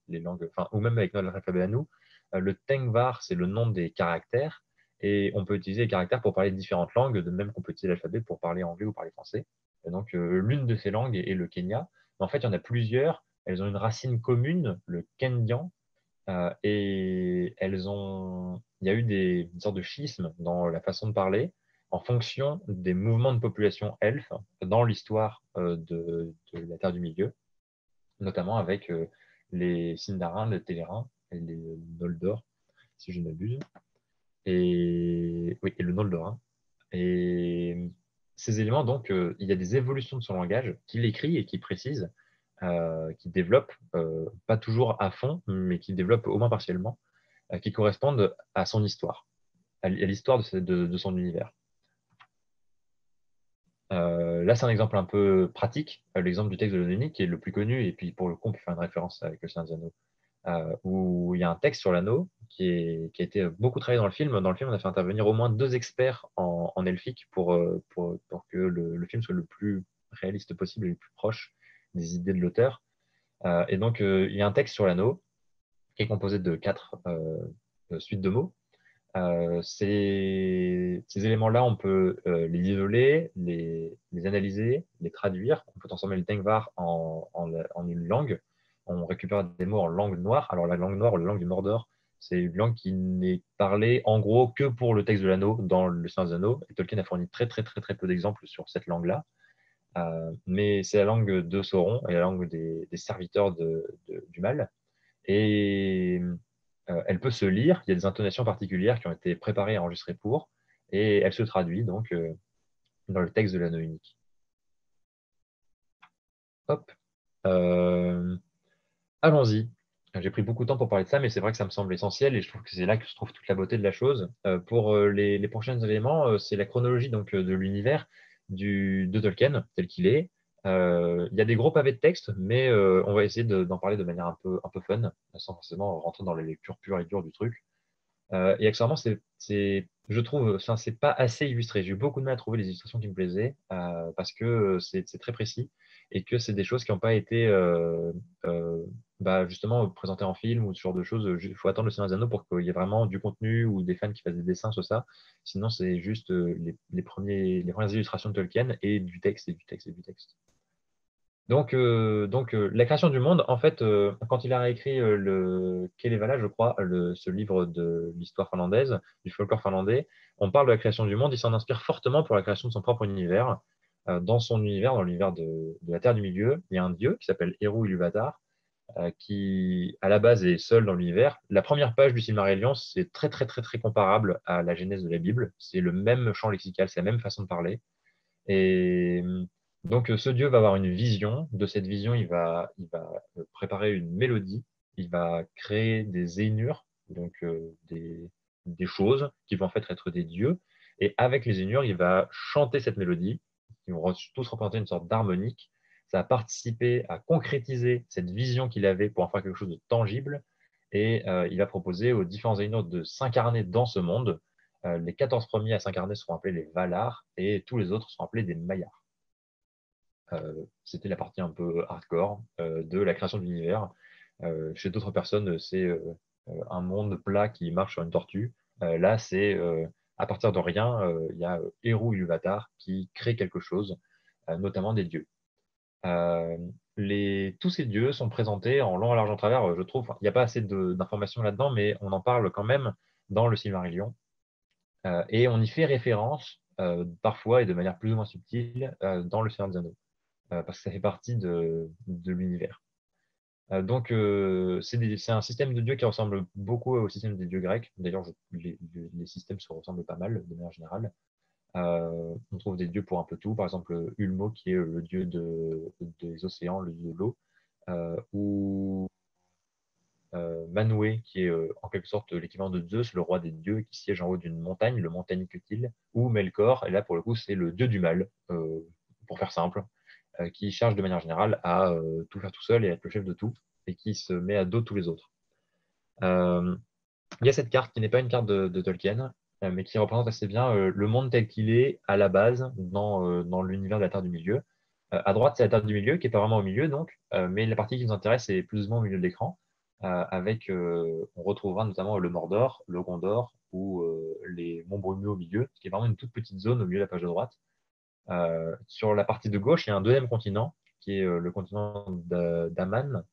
les langues, enfin, ou même avec notre alphabet à nous. Le Tengvar, c'est le nom des caractères, et on peut utiliser les caractères pour parler de différentes langues, de même qu'on peut utiliser l'alphabet pour parler anglais ou parler français. Et donc, l'une de ces langues est le Kenya. Mais en fait, il y en a plusieurs. Elles ont une racine commune, le Kendian, et il y a eu une sorte de schisme dans la façon de parler en fonction des mouvements de population elfe dans l'histoire de la Terre du Milieu, notamment avec les Sindarin, les Télérins et les Noldor, si je ne m'abuse. Et, oui, et le Noldorin. Et ces éléments, donc, il y a des évolutions de son langage qu'il écrit et qui précise, qui développe, pas toujours à fond, mais qui développe au moins partiellement, qui correspondent à son histoire, à l'histoire de son univers. Là, c'est un exemple un peu pratique, l'exemple du texte de l'Anneau, qui est le plus connu, et puis pour le coup, on peut faire une référence avec le Seigneur des Anneaux, où il y a un texte sur l'anneau qui a été beaucoup travaillé dans le film. Dans le film, on a fait intervenir au moins 2 experts en elfique pour que le film soit le plus réaliste possible et le plus proche des idées de l'auteur. Et donc, il y a un texte sur l'anneau qui est composé de 4 suites de mots. Ces éléments-là, on peut les isoler, les analyser, les traduire. On peut transformer le Tengvar en une langue. On récupère des mots en langue noire. Alors, la langue noire ou la langue du Mordor, c'est une langue qui n'est parlée en gros que pour le texte de l'anneau dans le Seigneur des Anneaux. Et Tolkien a fourni très, très, très, très peu d'exemples sur cette langue-là. Mais c'est la langue de Sauron et la langue des serviteurs du mal. Et elle peut se lire. Il y a des intonations particulières qui ont été préparées et enregistrées pour, et elle se traduit donc dans le texte de l'anneau unique. Hop. Euh, Allons-y. J'ai pris beaucoup de temps pour parler de ça, mais c'est vrai que ça me semble essentiel et je trouve que c'est là que se trouve toute la beauté de la chose. Pour les prochains éléments, c'est la chronologie donc, de l'univers de Tolkien tel qu'il est. Il y a des gros pavés de texte, mais on va essayer d'en parler de manière un peu fun, sans forcément rentrer dans la lecture pure et dure du truc. Et accessoirement, je trouve, enfin, c'est pas assez illustré. J'ai eu beaucoup de mal à trouver les illustrations qui me plaisaient parce que c'est très précis. et que c'est des choses qui n'ont pas été justement présentées en film ou ce genre de choses. Il faut attendre le Seigneur des Anneaux pour qu'il y ait vraiment du contenu ou des fans qui fassent des dessins sur ça. Sinon, c'est juste les premières illustrations de Tolkien et du texte et du texte et du texte. La création du monde, en fait, quand il a réécrit le Kalevala, je crois, ce livre de l'histoire finlandaise, du folklore finlandais, on parle de la création du monde, il s'en inspire fortement pour la création de son propre univers. Dans son univers, dans l'univers de la Terre du Milieu, il y a un dieu qui s'appelle Eru Ilúvatar, qui, à la base, est seul dans l'univers. La première page du Silmarillion, c'est très, très, très, très comparable à la Genèse de la Bible. C'est le même champ lexical, c'est la même façon de parler. Et ce dieu va avoir une vision. De cette vision, il va préparer une mélodie. Il va créer des énures, donc des choses qui vont en fait être des dieux. Et avec les énures, il va chanter cette mélodie. Ils vont tous représenter une sorte d'harmonique. Ça a participé à concrétiser cette vision qu'il avait pour en faire quelque chose de tangible. Et il va proposer aux différents énures de s'incarner dans ce monde. Les 14 premiers à s'incarner seront appelés les Valar et tous les autres seront appelés des Maillards. C'était la partie un peu hardcore de la création de l'univers. Chez d'autres personnes, c'est un monde plat qui marche sur une tortue. Là, c'est à partir de rien, il y a Eru Ilúvatar qui crée quelque chose, notamment des dieux. Euh, tous ces dieux sont présentés en long, en large, en travers, je trouve. Il n'y a pas assez d'informations là-dedans, mais on en parle quand même dans le Silmarillion. Et on y fait référence, parfois et de manière plus ou moins subtile, dans le Seigneur des Anneaux, parce que ça fait partie de l'univers. C'est un système de dieux qui ressemble beaucoup au système des dieux grecs. D'ailleurs, les systèmes se ressemblent pas mal, de manière générale. On trouve des dieux pour un peu tout. Par exemple, Ulmo, qui est le dieu des océans, le dieu de l'eau, ou Manwë, qui est en quelque sorte l'équivalent de Zeus, le roi des dieux, qui siège en haut d'une montagne, le mont Taniquetil, ou Melkor, et là pour le coup c'est le dieu du mal, pour faire simple, qui cherche de manière générale à tout faire tout seul et être le chef de tout, et qui se met à dos tous les autres. Il y a cette carte qui n'est pas une carte de Tolkien, mais qui représente assez bien le monde tel qu'il est à la base dans l'univers de la Terre du Milieu. À droite, c'est la Terre du Milieu, qui n'est pas vraiment au milieu, donc, mais la partie qui nous intéresse est plus ou moins au milieu de l'écran, on retrouvera notamment le Mordor, le Gondor ou les monts brumeux au milieu, qui est vraiment une toute petite zone au milieu de la page de droite. Sur la partie de gauche, il y a un deuxième continent, qui est le continent d'Aman,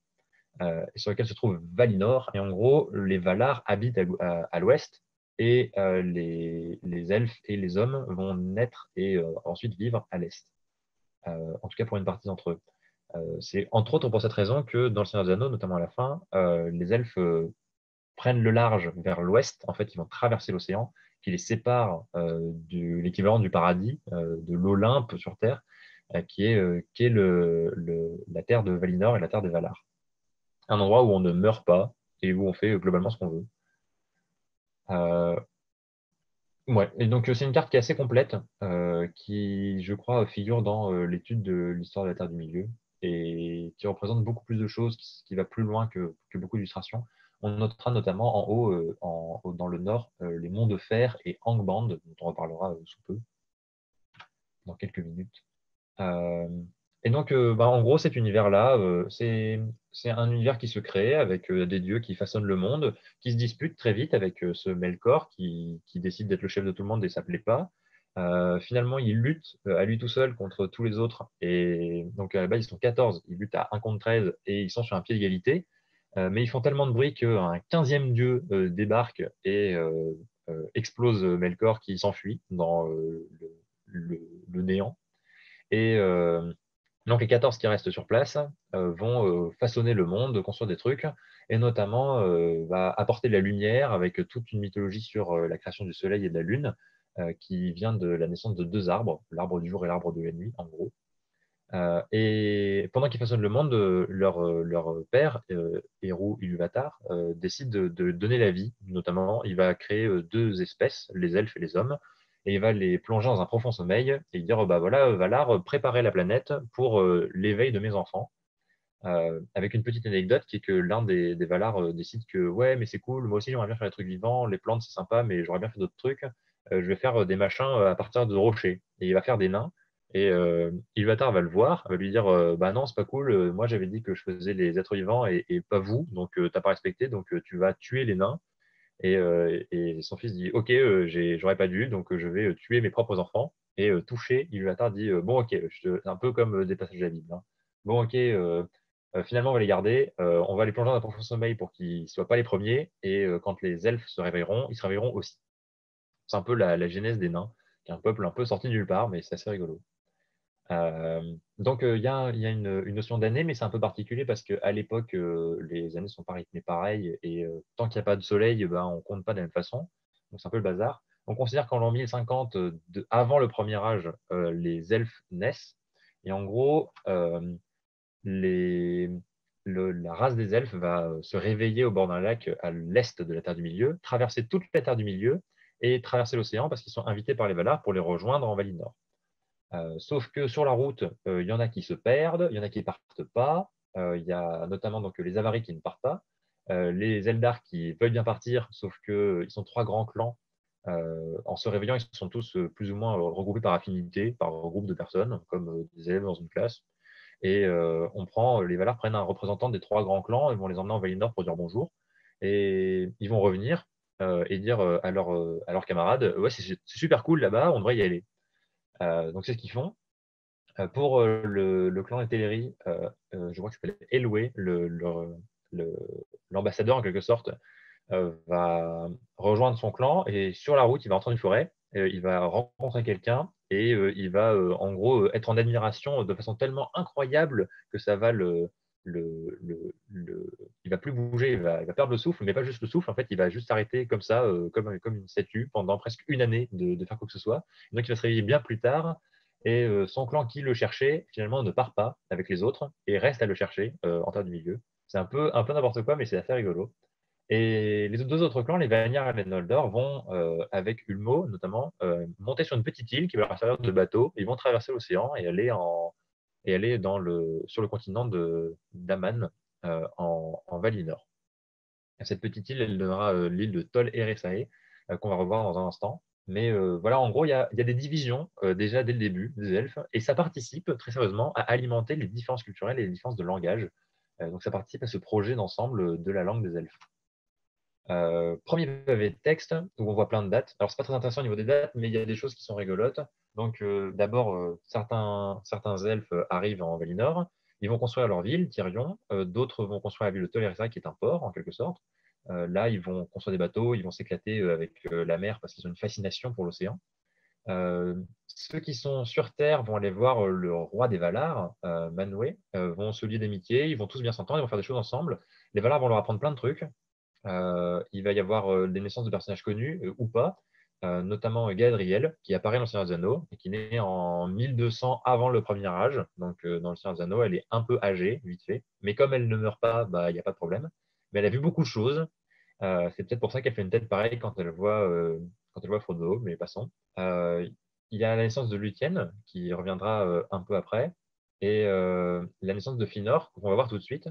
sur lequel se trouve Valinor. Et en gros, les Valar habitent à l'ouest et les elfes et les hommes vont naître et ensuite vivre à l'est. En tout cas pour une partie d'entre eux. C'est entre autres pour cette raison que dans le Seigneur des Anneaux, notamment à la fin, les elfes prennent le large vers l'ouest. En fait, ils vont traverser l'océan qui les sépare de l'équivalent du paradis, de l'Olympe sur Terre, qui est la terre de Valinor et la terre des Valar. Un endroit où on ne meurt pas et où on fait globalement ce qu'on veut. Ouais. Et donc c'est une carte qui est assez complète, qui, je crois, figure dans l'étude de l'histoire de la Terre du Milieu et qui représente beaucoup plus de choses, qui va plus loin que beaucoup d'illustrations. On notera notamment en haut, dans le nord, les monts de Fer et Angband, dont on reparlera sous peu, dans quelques minutes. Euh, en gros, cet univers-là, c'est un univers qui se crée avec des dieux qui façonnent le monde, qui se disputent très vite avec ce Melkor qui décide d'être le chef de tout le monde et ça ne plaît pas. Finalement, il lutte à lui tout seul contre tous les autres. Et donc, à la base, ils sont 14. Ils luttent à 1 contre 13 et ils sont sur un pied d'égalité. Mais ils font tellement de bruit qu'un 15e dieu débarque et explose Melkor qui s'enfuit dans le néant. Et donc les 14 qui restent sur place vont façonner le monde, construire des trucs, et notamment va apporter de la lumière avec toute une mythologie sur la création du soleil et de la lune, qui vient de la naissance de deux arbres, l'arbre du jour et l'arbre de la nuit, en gros. Et pendant qu'ils façonnent le monde, leur père, Eru Ilúvatar, décide de donner la vie. Notamment, il va créer deux espèces, les elfes et les hommes, et il va les plonger dans un profond sommeil et dire, bah voilà, Valar, préparez la planète pour l'éveil de mes enfants. Avec une petite anecdote qui est que l'un des Valar décide que ouais, mais c'est cool, moi aussi j'aimerais bien faire des trucs vivants, les plantes c'est sympa, mais j'aurais bien fait d'autres trucs. Je vais faire des machins à partir de rochers. Et il va faire des nains Et Ilúvatar va le voir, va lui dire bah non, c'est pas cool, moi j'avais dit que je faisais les êtres vivants et pas vous, donc t'as pas respecté, donc tu vas tuer les nains. Et son fils dit ok, j'aurais pas dû, donc je vais tuer mes propres enfants. Et touché, Ilúvatar dit bon ok, un peu comme des passages de la Bible, hein. Bon ok, finalement on va les garder, on va les plonger dans un profond sommeil pour qu'ils soient pas les premiers, et quand les elfes se réveilleront, ils se réveilleront aussi. C'est un peu la genèse des nains, qui est un peuple un peu sorti de nulle part, mais c'est assez rigolo. Donc, il y a une notion d'année, mais c'est un peu particulier parce qu'à l'époque, les années sont pas rythmées pareil. Et tant qu'il n'y a pas de soleil, ben, on compte pas de la même façon. Donc, c'est un peu le bazar. On considère qu'en l'an 1050, avant le premier âge, les elfes naissent. Et en gros, les, la race des elfes va se réveiller au bord d'un lac à l'est de la Terre du Milieu, traverser toute la Terre du Milieu et traverser l'océan parce qu'ils sont invités par les Valar pour les rejoindre en Valinor. Sauf que sur la route, il y en a qui se perdent, il y en a qui ne partent pas. Il y a notamment donc, les Avaris qui ne partent pas, les Eldar qui veulent bien partir, sauf qu'ils sont trois grands clans. En se réveillant, ils sont tous plus ou moins regroupés par affinité, par groupe de personnes, comme des élèves dans une classe. Et les Valar prennent un représentant des trois grands clans et vont les emmener en Valinor pour dire bonjour. Et ils vont revenir et dire à leurs camarades, ouais, c'est super cool là-bas, on devrait y aller. Donc c'est ce qu'ils font. Pour le clan des Teleri, je crois que s'appelle Elwë, le- l'ambassadeur en quelque sorte, va rejoindre son clan et sur la route, il va entrer dans une forêt, il va rencontrer quelqu'un et il va en gros être en admiration de façon tellement incroyable que ça va il va plus bouger, il va perdre le souffle, mais pas juste le souffle, en fait, il va juste s'arrêter comme ça, comme une statue pendant presque une année de faire quoi que ce soit. Donc il va se réveiller bien plus tard et son clan qui le cherchait, finalement, ne part pas avec les autres et reste à le chercher en terre du milieu. C'est un peu n'importe quoi, mais c'est assez rigolo. Et les deux autres clans, les Vanyar et les Noldor, vont, avec Ulmo notamment, monter sur une petite île qui va leur servir de bateau. Ils vont traverser l'océan et aller sur le continent d'Aman, en Valinor. Et cette petite île, elle donnera l'île de Tol Eressae, qu'on va revoir dans un instant. Mais voilà, en gros, il y a des divisions déjà dès le début des elfes, et ça participe très sérieusement à alimenter les différences culturelles et les différences de langage. Donc ça participe à ce projet d'ensemble de la langue des elfes. Premier pavé de texte où on voit plein de dates. Alors, c'est pas très intéressant au niveau des dates, mais il y a des choses qui sont rigolotes. Donc, d'abord, certains elfes arrivent en Valinor. Ils vont construire leur ville, Tirion. D'autres vont construire la ville de Tol Eressëa, qui est un port, en quelque sorte. Là, ils vont construire des bateaux, ils vont s'éclater avec la mer parce qu'ils ont une fascination pour l'océan. Ceux qui sont sur Terre vont aller voir le roi des Valar, Manwë, vont se lier d'amitié, ils vont tous bien s'entendre, ils vont faire des choses ensemble. Les Valar vont leur apprendre plein de trucs. Il va y avoir des naissances de personnages connus ou pas, notamment Galadriel, qui apparaît dans le Seigneur des Anneaux et qui naît en 1200 avant le premier âge. Donc, dans le Seigneur des Anneaux, elle est un peu âgée, vite fait. Mais comme elle ne meurt pas, bah, il n'y a pas de problème. Mais elle a vu beaucoup de choses. C'est peut-être pour ça qu'elle fait une tête pareille quand elle voit Frodo, mais passons. Il y a la naissance de Lúthien, qui reviendra un peu après, et la naissance de Finor, qu'on va voir tout de suite.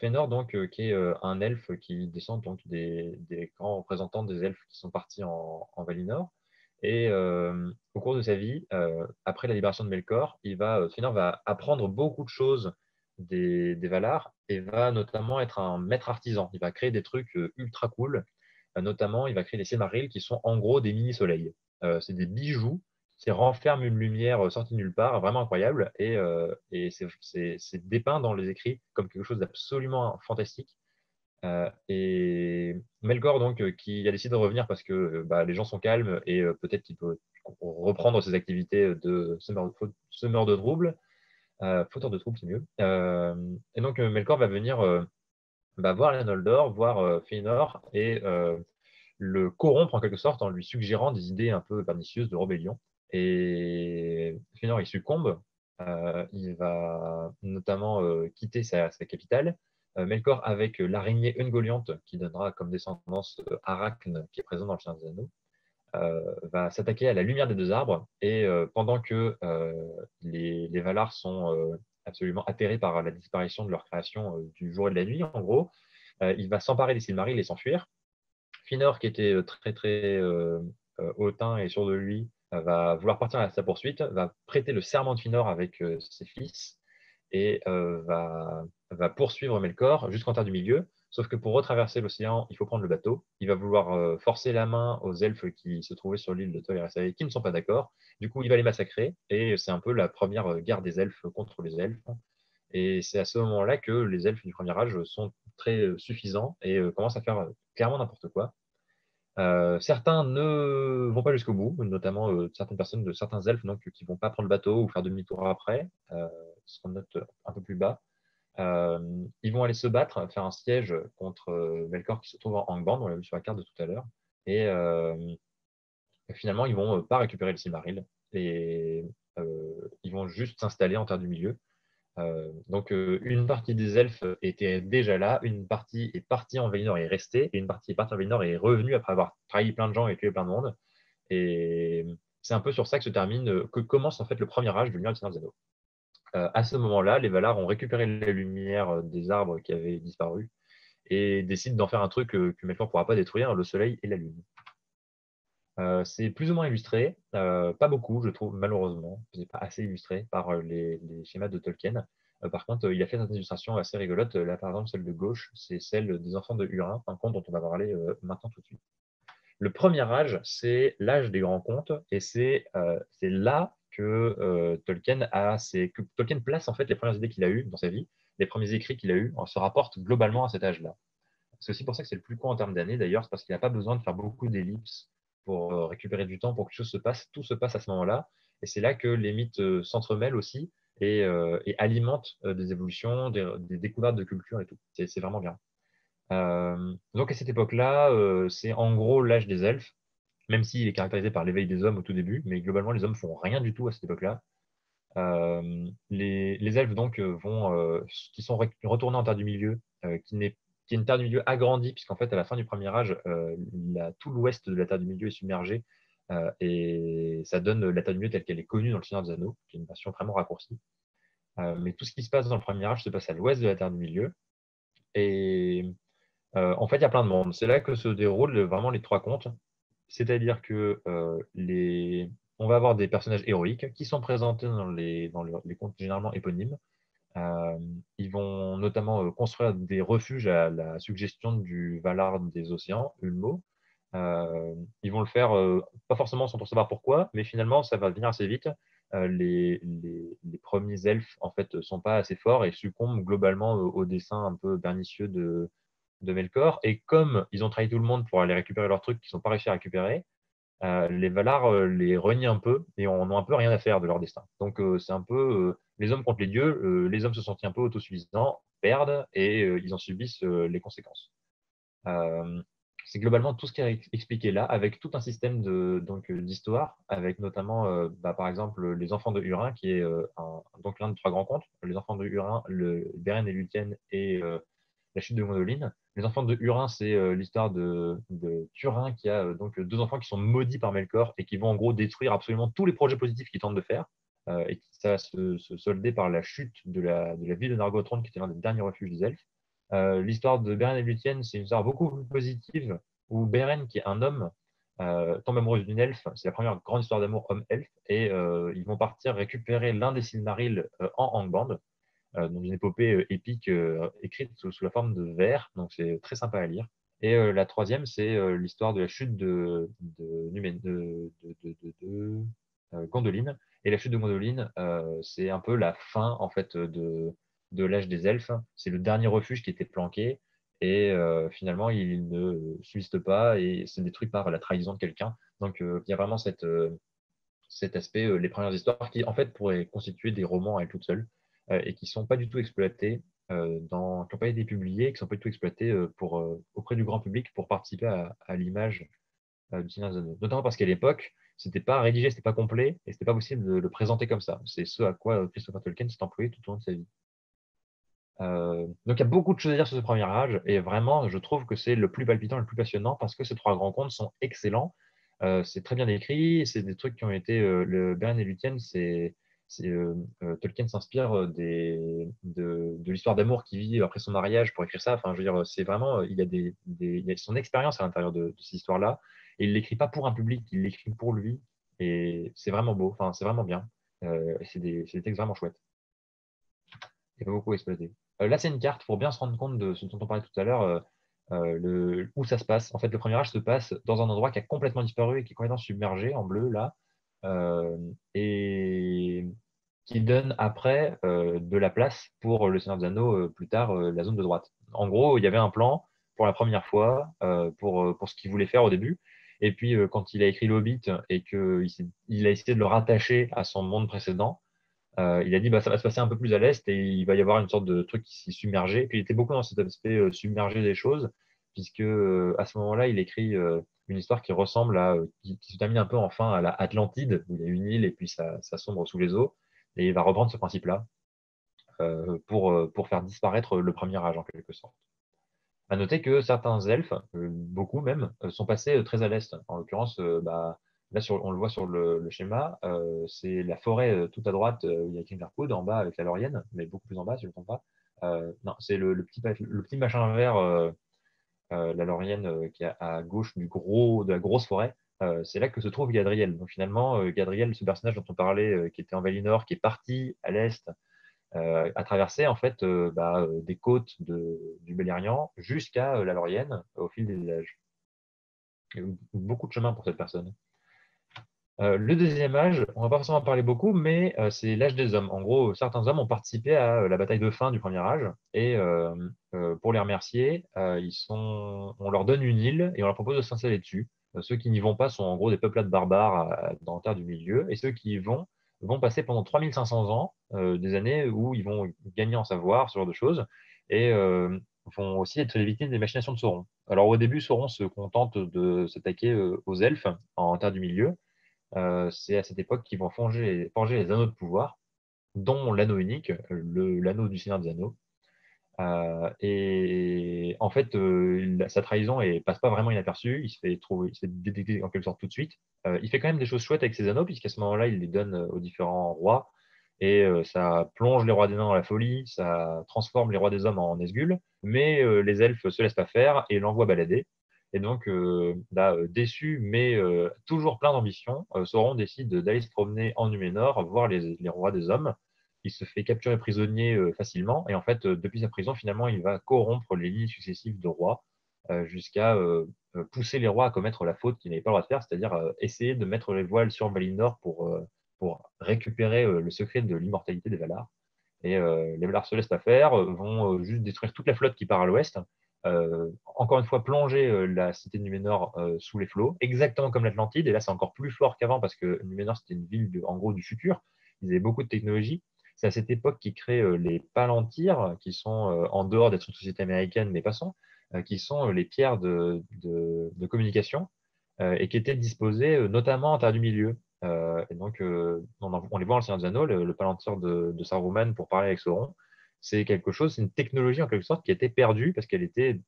Fëanor, donc, qui est un elfe qui descend donc des grands représentants des elfes qui sont partis en Valinor. Et au cours de sa vie, après la libération de Melkor, Fëanor va apprendre beaucoup de choses des Valar et va notamment être un maître artisan. Il va créer des trucs ultra cool. Notamment, il va créer des Silmarils qui sont en gros des mini-soleils. C'est des bijoux qui renferment une lumière sortie de nulle part, vraiment incroyable. Et c'est dépeint dans les écrits comme quelque chose d'absolument fantastique. Et Melkor, donc, qui a décidé de revenir parce que bah, les gens sont calmes et peut-être qu'il peut reprendre ses activités de semeur de troubles. Fauteur de troubles, c'est mieux. Et donc, Melkor va venir voir les Noldor, voir Fëanor et le corrompre en quelque sorte en lui suggérant des idées un peu pernicieuses de rébellion. Et Fëanor, il succombe. Il va notamment quitter sa capitale. Melkor, avec l'araignée Ungoliant, qui donnera comme descendance Arachne, qui est présent dans le Seigneur des Anneaux, va s'attaquer à la lumière des deux arbres. Et pendant que les Valar sont absolument atterrés par la disparition de leur création du jour et de la nuit, en gros, il va s'emparer des Silmarils et s'enfuir. Finor, qui était très très hautain et sûr de lui, va vouloir partir à sa poursuite, va prêter le serment de Finor avec ses fils et va poursuivre Melkor jusqu'en Terre du Milieu. Sauf que pour retraverser l'océan, il faut prendre le bateau. Il va vouloir forcer la main aux elfes qui se trouvaient sur l'île de Tol Eressëa qui ne sont pas d'accord. Du coup, il va les massacrer et c'est un peu la première guerre des elfes contre les elfes. Et c'est à ce moment-là que les elfes du premier âge sont très suffisants et commencent à faire clairement n'importe quoi. Certains ne vont pas jusqu'au bout, notamment certaines personnes, de certains elfes donc, qui ne vont pas prendre le bateau ou faire demi-tour après, ce qu'on note un peu plus bas. Ils vont aller se battre, faire un siège contre Melkor qui se trouve en Angband, on l'a vu sur la carte de tout à l'heure. Et finalement, ils vont pas récupérer le Silmaril et ils vont juste s'installer en Terre du Milieu. Donc, une partie des elfes était déjà là, une partie est partie en Valinor et est restée, et une partie est partie en Valinor et est revenue après avoir trahi plein de gens et tué plein de monde. Et c'est un peu sur ça que se termine, que commence en fait le premier âge de l'Union des Seigneurs des Anneaux. À ce moment-là, les Valar ont récupéré la lumière des arbres qui avaient disparu et décident d'en faire un truc que Melkor ne pourra pas détruire, le soleil et la lune. C'est plus ou moins illustré, pas beaucoup, je trouve, malheureusement. C'est pas assez illustré par les schémas de Tolkien. Par contre, il a fait des illustrations assez rigolotes. Là, par exemple, celle de gauche, c'est celle des enfants de Hurin, un conte dont on va parler maintenant tout de suite. Le premier âge, c'est l'âge des grands contes, et c'est là que Tolkien place en fait les premières idées qu'il a eues dans sa vie, les premiers écrits qu'il a eus, se rapportent globalement à cet âge-là. C'est aussi pour ça que c'est le plus court en termes d'années, d'ailleurs, c'est parce qu'il n'a pas besoin de faire beaucoup d'ellipses pour récupérer du temps, pour que quelque chose se passe. Tout se passe à ce moment-là. Et c'est là que les mythes s'entremêlent aussi et alimentent des évolutions, des découvertes de culture et tout. C'est vraiment bien. Donc à cette époque-là, c'est en gros l'âge des elfes, même s'il est caractérisé par l'éveil des hommes au tout début, mais globalement les hommes font rien du tout à cette époque-là. Les elfes donc qui sont retournés en Terre du Milieu, qui est une Terre du Milieu agrandie, puisqu'en fait à la fin du premier âge, tout l'ouest de la Terre du Milieu est submergé, et ça donne la Terre du Milieu telle qu'elle est connue dans le Seigneur des Anneaux, qui est une version vraiment raccourcie. Mais tout ce qui se passe dans le premier âge se passe à l'ouest de la Terre du Milieu. Et en fait, il y a plein de mondes. C'est là que se déroulent vraiment les trois contes. C'est-à-dire que on va avoir des personnages héroïques qui sont présentés dans les contes généralement éponymes. Euh, Ils vont notamment construire des refuges à la suggestion du Valar des océans, Ulmo. Ils vont le faire pas forcément sans pour savoir pourquoi, mais finalement ça va venir assez vite. Les premiers elfes en fait sont pas assez forts et succombent globalement au dessin un peu pernicieux de Melkor. Et comme ils ont trahi tout le monde pour aller récupérer leurs trucs qu'ils n'ont pas réussi à récupérer, les Valar les renient un peu et en ont un peu rien à faire de leur destin. Donc c'est un peu les hommes contre les dieux. Les hommes se sentent un peu autosuffisants, perdent et ils en subissent les conséquences. Euh, c'est globalement tout ce qui est expliqué là, avec tout un système d'histoire, avec notamment, par exemple, les enfants de Hurin, qui est donc l'un des trois grands contes. Les enfants de Hurin, le Beren et Lúthien et la chute de Gondolin. Les enfants de Hurin, c'est l'histoire de Turin, qui a donc deux enfants qui sont maudits par Melkor et qui vont en gros détruire absolument tous les projets positifs qu'ils tentent de faire. Et ça va se solder par la chute de la ville de Nargothrond, qui était l'un des derniers refuges des elfes. L'histoire de Beren et Lúthien, c'est une histoire beaucoup plus positive, où Beren, qui est un homme, tombe amoureux d'une elfe. C'est la première grande histoire d'amour homme-elfe. Et ils vont partir récupérer l'un des Silmarils en Angband, dans une épopée épique écrite sous la forme de vers. Donc c'est très sympa à lire. Et la troisième, c'est l'histoire de la chute de Gondolin. Et la chute de Gondolin, c'est un peu la fin en fait de l'âge des elfes. C'est le dernier refuge qui était planqué. Et finalement, il ne subsiste pas et c'est détruit par la trahison de quelqu'un. Donc, il y a vraiment cet aspect, les premières histoires qui, en fait, pourraient constituer des romans à elles toutes seules et qui ne sont pas du tout exploités, qui n'ont pas été publiés, qui ne sont pas du tout exploités auprès du grand public pour participer à l'image du Seigneur des Anneaux. Notamment parce qu'à l'époque, c'était pas rédigé, c'était pas complet et c'était pas possible de le présenter comme ça. C'est ce à quoi Christopher Tolkien s'est employé tout au long de sa vie. Donc il y a beaucoup de choses à dire sur ce premier âge et vraiment je trouve que c'est le plus palpitant, le plus passionnant parce que ces trois grands contes sont excellents. C'est très bien écrit, c'est des trucs qui ont été le Beren et Lúthien, Tolkien s'inspire de l'histoire d'amour qu'il vit après son mariage pour écrire ça. Enfin, je veux dire, c'est vraiment il y a son expérience à l'intérieur de cette histoire-là et il l'écrit pas pour un public, il l'écrit pour lui Et c'est vraiment beau, enfin, c'est vraiment bien. Et c'est des textes vraiment chouettes. Il faut beaucoup exploiter. Là, c'est une carte pour bien se rendre compte de ce dont on parlait tout à l'heure, où ça se passe. En fait, le premier âge se passe dans un endroit qui a complètement disparu et qui est complètement submergé en bleu, là, et qui donne après de la place pour le Seigneur des Anneaux, plus tard, la zone de droite. En gros, il y avait un plan pour la première fois pour ce qu'il voulait faire au début. Et puis, quand il a écrit l'Hobbit et qu'il a essayé de le rattacher à son monde précédent, il a dit bah, ça va se passer un peu plus à l'est et il va y avoir une sorte de truc qui s'est submergé. Et puis il était beaucoup dans cet aspect submergé des choses, puisque à ce moment-là, il écrit une histoire qui ressemble qui se termine un peu enfin à la Atlantide, où il y a une île et puis ça sombre sous les eaux. Et il va reprendre ce principe-là pour faire disparaître le premier âge en quelque sorte. À noter que certains elfes, beaucoup même, sont passés très à l'est. En l'occurrence, bah, là, on le voit sur le schéma, c'est la forêt tout à droite où il y a Kingarpood, en bas avec la Laurienne, mais beaucoup plus en bas, si je ne me trompe pas. Non, c'est le petit machin vert, la Laurienne, qui est à gauche de la grosse forêt. C'est là que se trouve Gadriel. Donc finalement, Gadriel, ce personnage dont on parlait, qui était en Valinor, qui est parti à l'est à traverser en fait des côtes du Beleriand jusqu'à la Laurienne au fil des âges. Il y a eu beaucoup de chemin pour cette personne. Le deuxième âge, on va pas forcément en parler beaucoup, mais c'est l'âge des hommes. En gros, certains hommes ont participé à la bataille de fin du premier âge, et pour les remercier, on leur donne une île et on leur propose de s'installer dessus. Ceux qui n'y vont pas sont en gros des peuplades barbares dans la terre du milieu, et ceux qui y vont passer pendant 3500 ans, des années où ils vont gagner en savoir, ce genre de choses, et vont aussi être les victimes des machinations de Sauron. Alors au début, Sauron se contente de s'attaquer aux elfes en terre du milieu. C'est à cette époque qu'ils vont forger les anneaux de pouvoir, dont l'anneau unique, l'anneau du Seigneur des Anneaux. Et en fait, sa trahison passe pas vraiment inaperçue. Il se fait détecter en quelque sorte tout de suite. Il fait quand même des choses chouettes avec ses anneaux, puisqu'à ce moment-là, il les donne aux différents rois. Et ça plonge les rois des nains dans la folie, ça transforme les rois des hommes en Nazgûl, mais les elfes se laissent pas faire et l'envoient balader. Et donc, là, déçu, mais toujours plein d'ambition, Sauron décide d'aller se promener en Numénor, voir les rois des hommes. Il se fait capturer prisonnier facilement, et en fait, depuis sa prison, finalement, il va corrompre les lignes successives de rois jusqu'à pousser les rois à commettre la faute qu'ils n'avaient pas le droit de faire, c'est-à-dire essayer de mettre les voiles sur Valinor pour récupérer le secret de l'immortalité des Valar. Et les Valar se laissent pas faire, vont juste détruire toute la flotte qui part à l'ouest, encore une fois plonger la cité de Numénor sous les flots, exactement comme l'Atlantide. Et là, c'est encore plus fort qu'avant parce que Numénor, c'était une ville en gros du futur. Ils avaient beaucoup de technologie. C'est à cette époque qu'ils créent les Palantirs, qui sont en dehors d'être une société américaine, mais passons, qui sont les pierres de communication et qui étaient disposées notamment en Terre du Milieu. Et donc, on les voit dans le Seigneur des Anneaux, le Palantir de Saruman pour parler avec Sauron. C'est quelque chose, c'est une technologie en quelque sorte qui a été perdue parce qu'elle était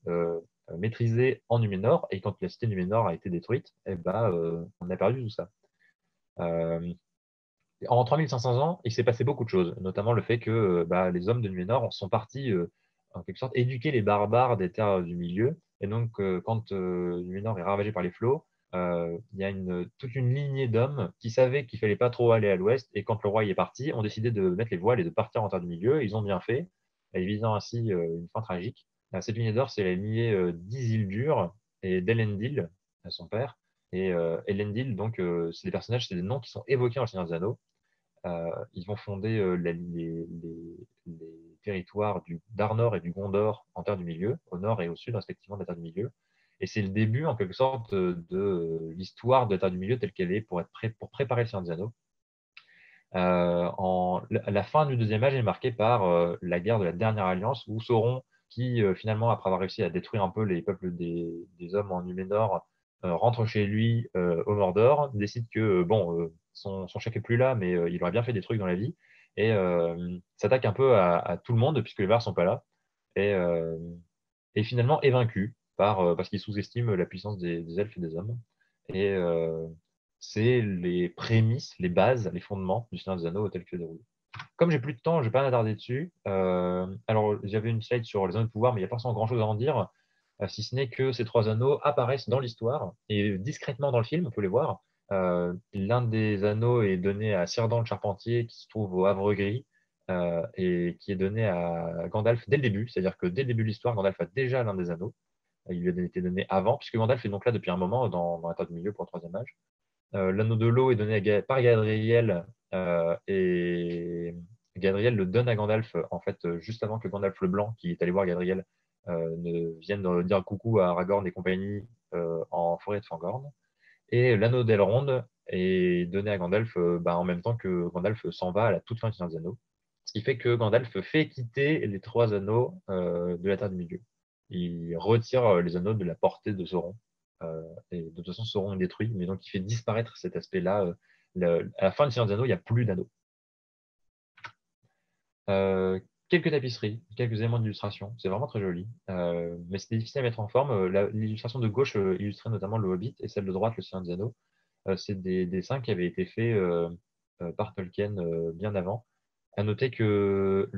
maîtrisée en Numénor. Et quand la cité Numénor a été détruite, eh ben, on a perdu tout ça. Euh, En 3500 ans, il s'est passé beaucoup de choses, notamment le fait que les hommes de Numénor sont partis, en quelque sorte, éduquer les barbares des terres du milieu. Et donc, quand Numénor est ravagé par les flots, il y a toute une lignée d'hommes qui savaient qu'il fallait pas trop aller à l'ouest. Et quand le roi y est parti, ont décidé de mettre les voiles et de partir en terre du milieu. Ils ont bien fait, évitant ainsi une fin tragique. Cette lignée d'or, c'est la lignée d'Isildur et d'Elendil, son père. Et Elendil, donc, c'est des personnages, c'est des noms qui sont évoqués dans le Seigneur des Anneaux. Ils vont fonder les territoires d'Arnor et du Gondor en Terre du Milieu, au nord et au sud respectivement de la Terre du Milieu. Et c'est le début, en quelque sorte, de l'histoire de la Terre du Milieu telle qu'elle est pour préparer le Seigneur des Anneaux. La fin du deuxième âge est marquée par la guerre de la dernière alliance, où Sauron, qui finalement, après avoir réussi à détruire un peu les peuples des hommes en Numénor, rentre chez lui au Mordor, décide que bon, son chef est plus là, mais il aurait bien fait des trucs dans la vie, et s'attaque un peu à tout le monde, puisque les Valar sont pas là, et, euh, et finalement est vaincu parce qu'il sous-estime la puissance des elfes et des hommes. Et c'est les prémices, les bases, les fondements du Seigneur des Anneaux tel que déroulé. Comme j'ai plus de temps, je ne vais pas m'attarder dessus. Alors, j'avais une slide sur les anneaux de pouvoir, mais il n'y a pas forcément grand-chose à en dire, si ce n'est que ces trois anneaux apparaissent dans l'histoire et discrètement dans le film, on peut les voir. L'un des anneaux est donné à Círdan le Charpentier, qui se trouve au Havre Gris, et qui est donné à Gandalf dès le début. C'est-à-dire que dès le début de l'histoire, Gandalf a déjà l'un des anneaux. Il lui a été donné avant, puisque Gandalf est donc là depuis un moment dans la Terre du Milieu pour le troisième âge. L'anneau de l'eau est donné par Gadriel, et Gadriel le donne à Gandalf, en fait, juste avant que Gandalf le Blanc, qui est allé voir Gadriel, ne vienne dire coucou à Aragorn et compagnie en forêt de Fangorn. Et l'anneau d'Elrond est donné à Gandalf en même temps que Gandalf s'en va à la toute fin du Seigneur des Anneaux. Ce qui fait que Gandalf fait quitter les trois anneaux de la Terre du Milieu. Il retire les anneaux de la portée de Sauron. Et de toute façon, Sauron est détruit, mais donc il fait disparaître cet aspect-là. À la fin du Seigneur des Anneaux, il n'y a plus d'anneaux. Quelques tapisseries, quelques éléments d'illustration. C'est vraiment très joli. Mais c'était difficile à mettre en forme. L'illustration de gauche illustrait notamment le Hobbit et celle de droite, le Seigneur des Anneaux. C'est des dessins qui avaient été faits par Tolkien bien avant. À noter que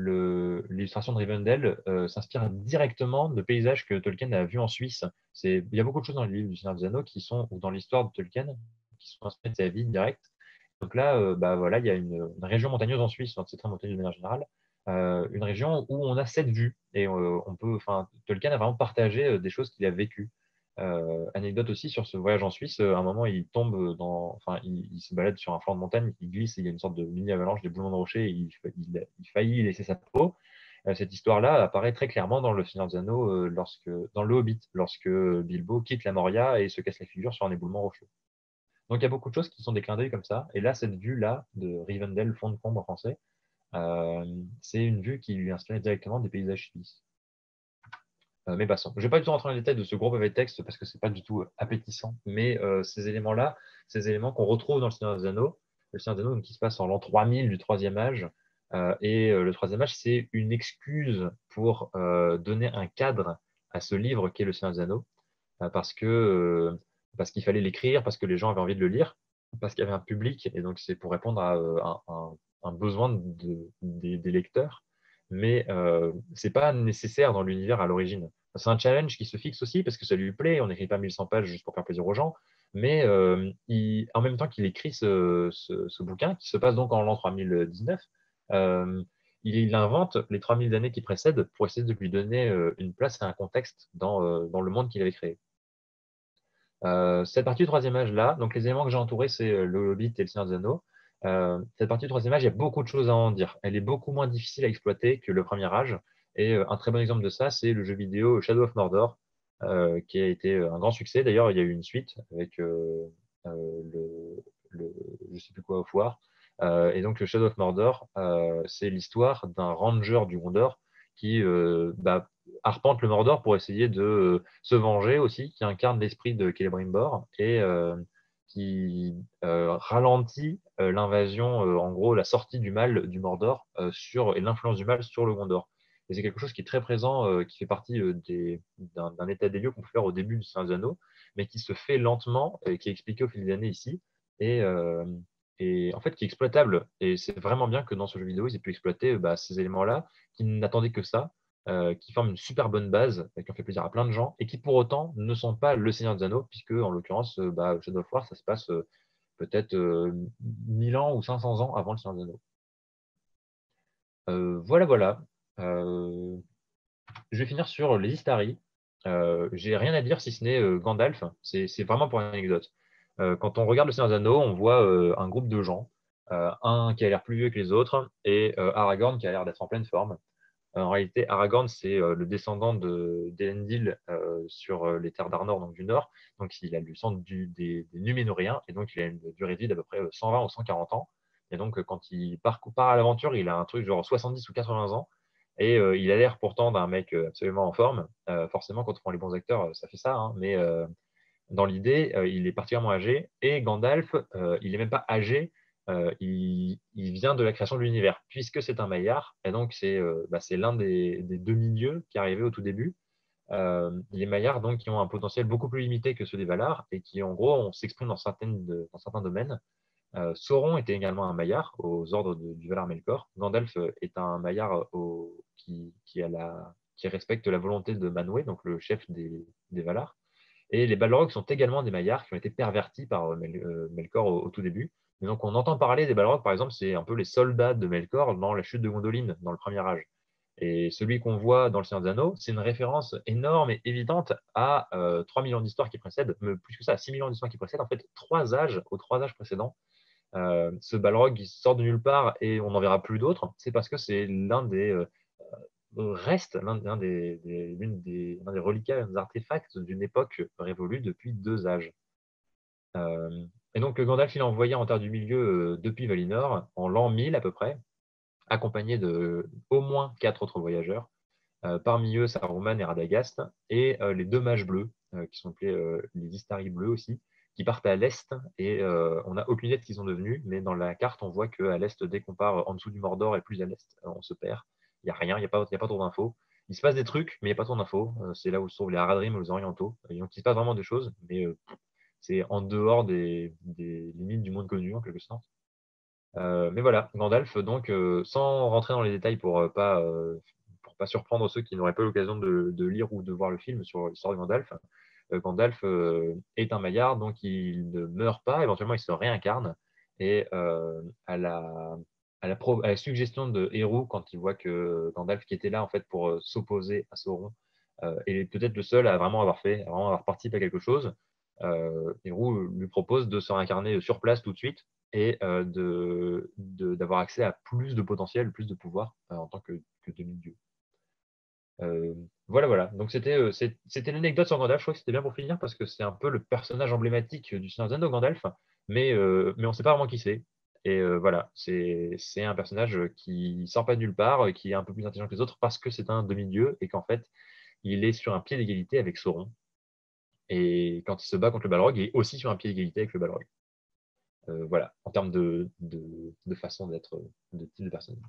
l'illustration de Rivendell s'inspire directement de paysages que Tolkien a vus en Suisse. Il y a beaucoup de choses dans les livres du Seigneur des Anneaux ou dans l'histoire de Tolkien qui sont inspirées de sa vie directe. Donc là, voilà, il y a une région montagneuse en Suisse, c'est très montagneux de manière générale, une région où on a cette vue. Et Tolkien a vraiment partagé des choses qu'il a vécues. Anecdote aussi sur ce voyage en Suisse, à un moment il tombe il se balade sur un flanc de montagne, il glisse, et il y a une sorte de mini avalanche, des boulements de rochers, et il faillit laisser sa peau. Cette histoire-là apparaît très clairement dans Le Seigneur des Anneaux, dans Le Hobbit, lorsque Bilbo quitte la Moria et se casse la figure sur un éboulement rocheux. Donc il y a beaucoup de choses qui sont des clins d'œil comme ça. Et là, cette vue-là de Rivendell, fond de combe en français, c'est une vue qui lui inspire directement des paysages suisses. Mais passons. Je ne vais pas du tout rentrer dans les détails de ce gros pavé de texte parce que ce n'est pas du tout appétissant. Mais ces éléments-là, ces éléments qu'on retrouve dans le Seigneur des Anneaux, le Seigneur des Anneaux donc, qui se passe en l'an 3000 du troisième âge. Le troisième âge, c'est une excuse pour donner un cadre à ce livre qu'est le Seigneur des Anneaux, parce qu'il fallait l'écrire, parce que les gens avaient envie de le lire, parce qu'il y avait un public, et donc c'est pour répondre à un besoin des lecteurs. Mais ce n'est pas nécessaire dans l'univers à l'origine. C'est un challenge qui se fixe aussi parce que ça lui plaît. On n'écrit pas 1100 pages juste pour faire plaisir aux gens. Mais en même temps qu'il écrit ce bouquin, qui se passe donc en l'an 3019, euh, il invente les 3000 années qui précèdent pour essayer de lui donner une place et un contexte dans le monde qu'il avait créé. Cette partie du troisième âge-là, donc les éléments que j'ai entourés, c'est le Hobbit et le Seigneur des Anneaux. Cette partie du troisième âge, il y a beaucoup de choses à en dire. Elle est beaucoup moins difficile à exploiter que le premier âge. Et un très bon exemple de ça, c'est le jeu vidéo Shadow of Mordor, qui a été un grand succès. D'ailleurs, il y a eu une suite avec je ne sais plus quoi, of War. Et donc, le Shadow of Mordor, c'est l'histoire d'un ranger du Gondor qui arpente le Mordor pour essayer de se venger aussi, qui incarne l'esprit de Celebrimbor et qui ralentit l'invasion, en gros la sortie du mal du Mordor et l'influence du mal sur le Gondor. Et c'est quelque chose qui est très présent, qui fait partie d'un état des lieux qu'on peut faire au début du Seigneur des Anneaux, mais qui se fait lentement et qui est expliqué au fil des années ici. Et, euh, et en fait, qui est exploitable. Et c'est vraiment bien que dans ce jeu vidéo, ils aient pu exploiter ces éléments-là, qui n'attendaient que ça, qui forment une super bonne base, qui ont fait plaisir à plein de gens, et qui pour autant ne sont pas le Seigneur des Anneaux, puisque en l'occurrence, Shadow of War, ça se passe peut-être 1000 ans ou 500 ans avant le Seigneur des Anneaux. Voilà, voilà. Euh, je vais finir sur les Istari. J'ai rien à dire si ce n'est Gandalf. C'est vraiment pour une anecdote. Quand on regarde le Seigneur des Anneaux, on voit un groupe de gens, un qui a l'air plus vieux que les autres, et Aragorn qui a l'air d'être en pleine forme. En réalité, Aragorn, c'est le descendant d'Elendil sur les terres d'Arnor, donc du Nord. Donc, il a le sang des Núménoriens, et donc il a une durée de vie d'à peu près 120 ou 140 ans. Et donc, quand il part à l'aventure, il a un truc genre 70 ou 80 ans. Et il a l'air pourtant d'un mec absolument en forme. Forcément, quand on prend les bons acteurs, ça fait ça, hein. Mais dans l'idée, il est particulièrement âgé. Et Gandalf, il n'est même pas âgé, il vient de la création de l'univers, puisque c'est un Maillard. Et donc, c'est l'un des demi-dieux qui est arrivé au tout début. Les Maillards, donc, qui ont un potentiel beaucoup plus limité que ceux des Valar et qui, en gros, on s'exprime dans certains domaines. Sauron était également un Maillard aux ordres du Valar Melkor. Gandalf est un Maillard qui respecte la volonté de Manwë, donc le chef des Valar. Et les Balrogs sont également des Maillards qui ont été pervertis par Melkor au tout début. Et donc on entend parler des Balrogs, par exemple, c'est un peu les soldats de Melkor dans la chute de Gondolin, dans le premier âge. Et celui qu'on voit dans Le Seigneur des Anneaux, c'est une référence énorme et évidente à 3 millions d'histoires qui précèdent, mais plus que ça, 6 millions d'histoires qui précèdent, en fait, aux 3 âges précédents. Ce Balrog, il sort de nulle part et on n'en verra plus d'autres. C'est parce que c'est l'un des restes, l'un des reliquats, des artefacts d'une époque révolue depuis 2 âges. Et donc Gandalf, il est envoyé en Terre du Milieu depuis Valinor, en l'an 1000 à peu près, accompagné de au moins 4 autres voyageurs. Parmi eux, Saruman et Radagast, et les 2 mages bleus, qui sont appelés les Istari bleus aussi, qui partent à l'est, et on n'a aucune idée de ce qu'ils sont devenus, mais dans la carte, on voit qu'à l'est, dès qu'on part en dessous du Mordor et plus à l'est, on se perd. Il n'y a rien, il y a pas trop d'infos. Il se passe des trucs, mais il n'y a pas trop d'infos. C'est là où se trouvent les Haradrim ou les Orientaux. Et donc, il se passe vraiment des choses, mais c'est en dehors des limites du monde connu, en quelque sorte. Mais voilà, Gandalf, donc, sans rentrer dans les détails pour pas surprendre ceux qui n'auraient pas l'occasion de lire ou de voir le film sur l'histoire de Gandalf, Gandalf est un Maillard, donc il ne meurt pas, éventuellement il se réincarne, et à la suggestion de Eru, quand il voit que Gandalf, qui était là en fait pour s'opposer à Sauron, est peut-être le seul à vraiment avoir participé à quelque chose, Eru lui propose de se réincarner sur place tout de suite, et d'avoir accès à plus de potentiel, plus de pouvoir en tant que demi-dieu. Voilà, voilà. Donc c'était l'anecdote sur Gandalf. Je crois que c'était bien pour finir parce que c'est un peu le personnage emblématique du Seigneur des Anneaux, Gandalf, mais on ne sait pas vraiment qui c'est. Et voilà, c'est un personnage qui sort pas de nulle part, qui est un peu plus intelligent que les autres parce que c'est un demi-dieu et qu'en fait, il est sur un pied d'égalité avec Sauron. Et quand il se bat contre le Balrog, il est aussi sur un pied d'égalité avec le Balrog. Voilà, en termes de façon d'être, de type de personne.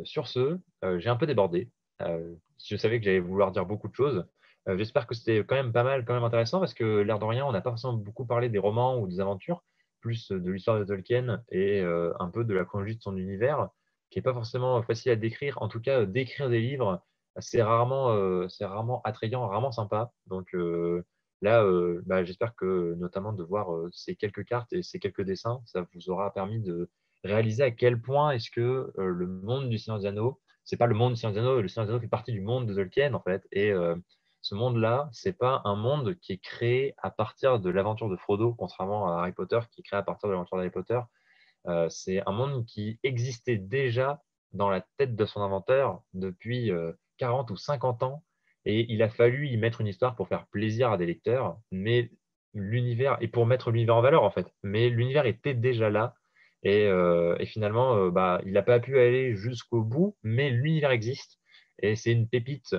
Sur ce, j'ai un peu débordé. Je savais que j'allais vouloir dire beaucoup de choses. J'espère que c'était quand même pas mal, quand même intéressant, parce que l'air de rien, on n'a pas forcément beaucoup parlé des romans ou des aventures, plus de l'histoire de Tolkien et un peu de la chronologie de son univers, qui n'est pas forcément facile à décrire. En tout cas, d'écrire des livres, c'est rarement attrayant, rarement sympa. Donc là, bah, j'espère que notamment de voir ces quelques cartes et ces quelques dessins, ça vous aura permis de réaliser à quel point est-ce que le monde du Seigneur des Anneaux, c'est pas le monde du Seigneur des Anneaux, le Seigneur des Anneaux fait partie du monde de Tolkien en fait, et ce monde-là, c'est pas un monde qui est créé à partir de l'aventure de Frodo, contrairement à Harry Potter, qui est créé à partir de l'aventure d'Harry Potter. C'est un monde qui existait déjà dans la tête de son inventeur depuis 40 ou 50 ans, et il a fallu y mettre une histoire pour faire plaisir à des lecteurs, mais l'univers, et pour mettre l'univers en valeur en fait, mais l'univers était déjà là, et finalement, bah, il n'a pas pu aller jusqu'au bout, mais l'univers existe, et c'est une pépite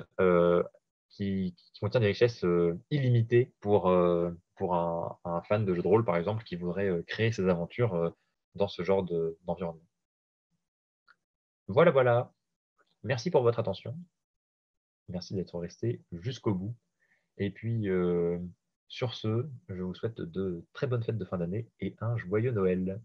qui contient des richesses illimitées pour un fan de jeux de rôle, par exemple, qui voudrait créer ses aventures dans ce genre d'environnement. Voilà, voilà. Merci pour votre attention. Merci d'être resté jusqu'au bout. Et puis, sur ce, je vous souhaite de très bonnes fêtes de fin d'année et un joyeux Noël.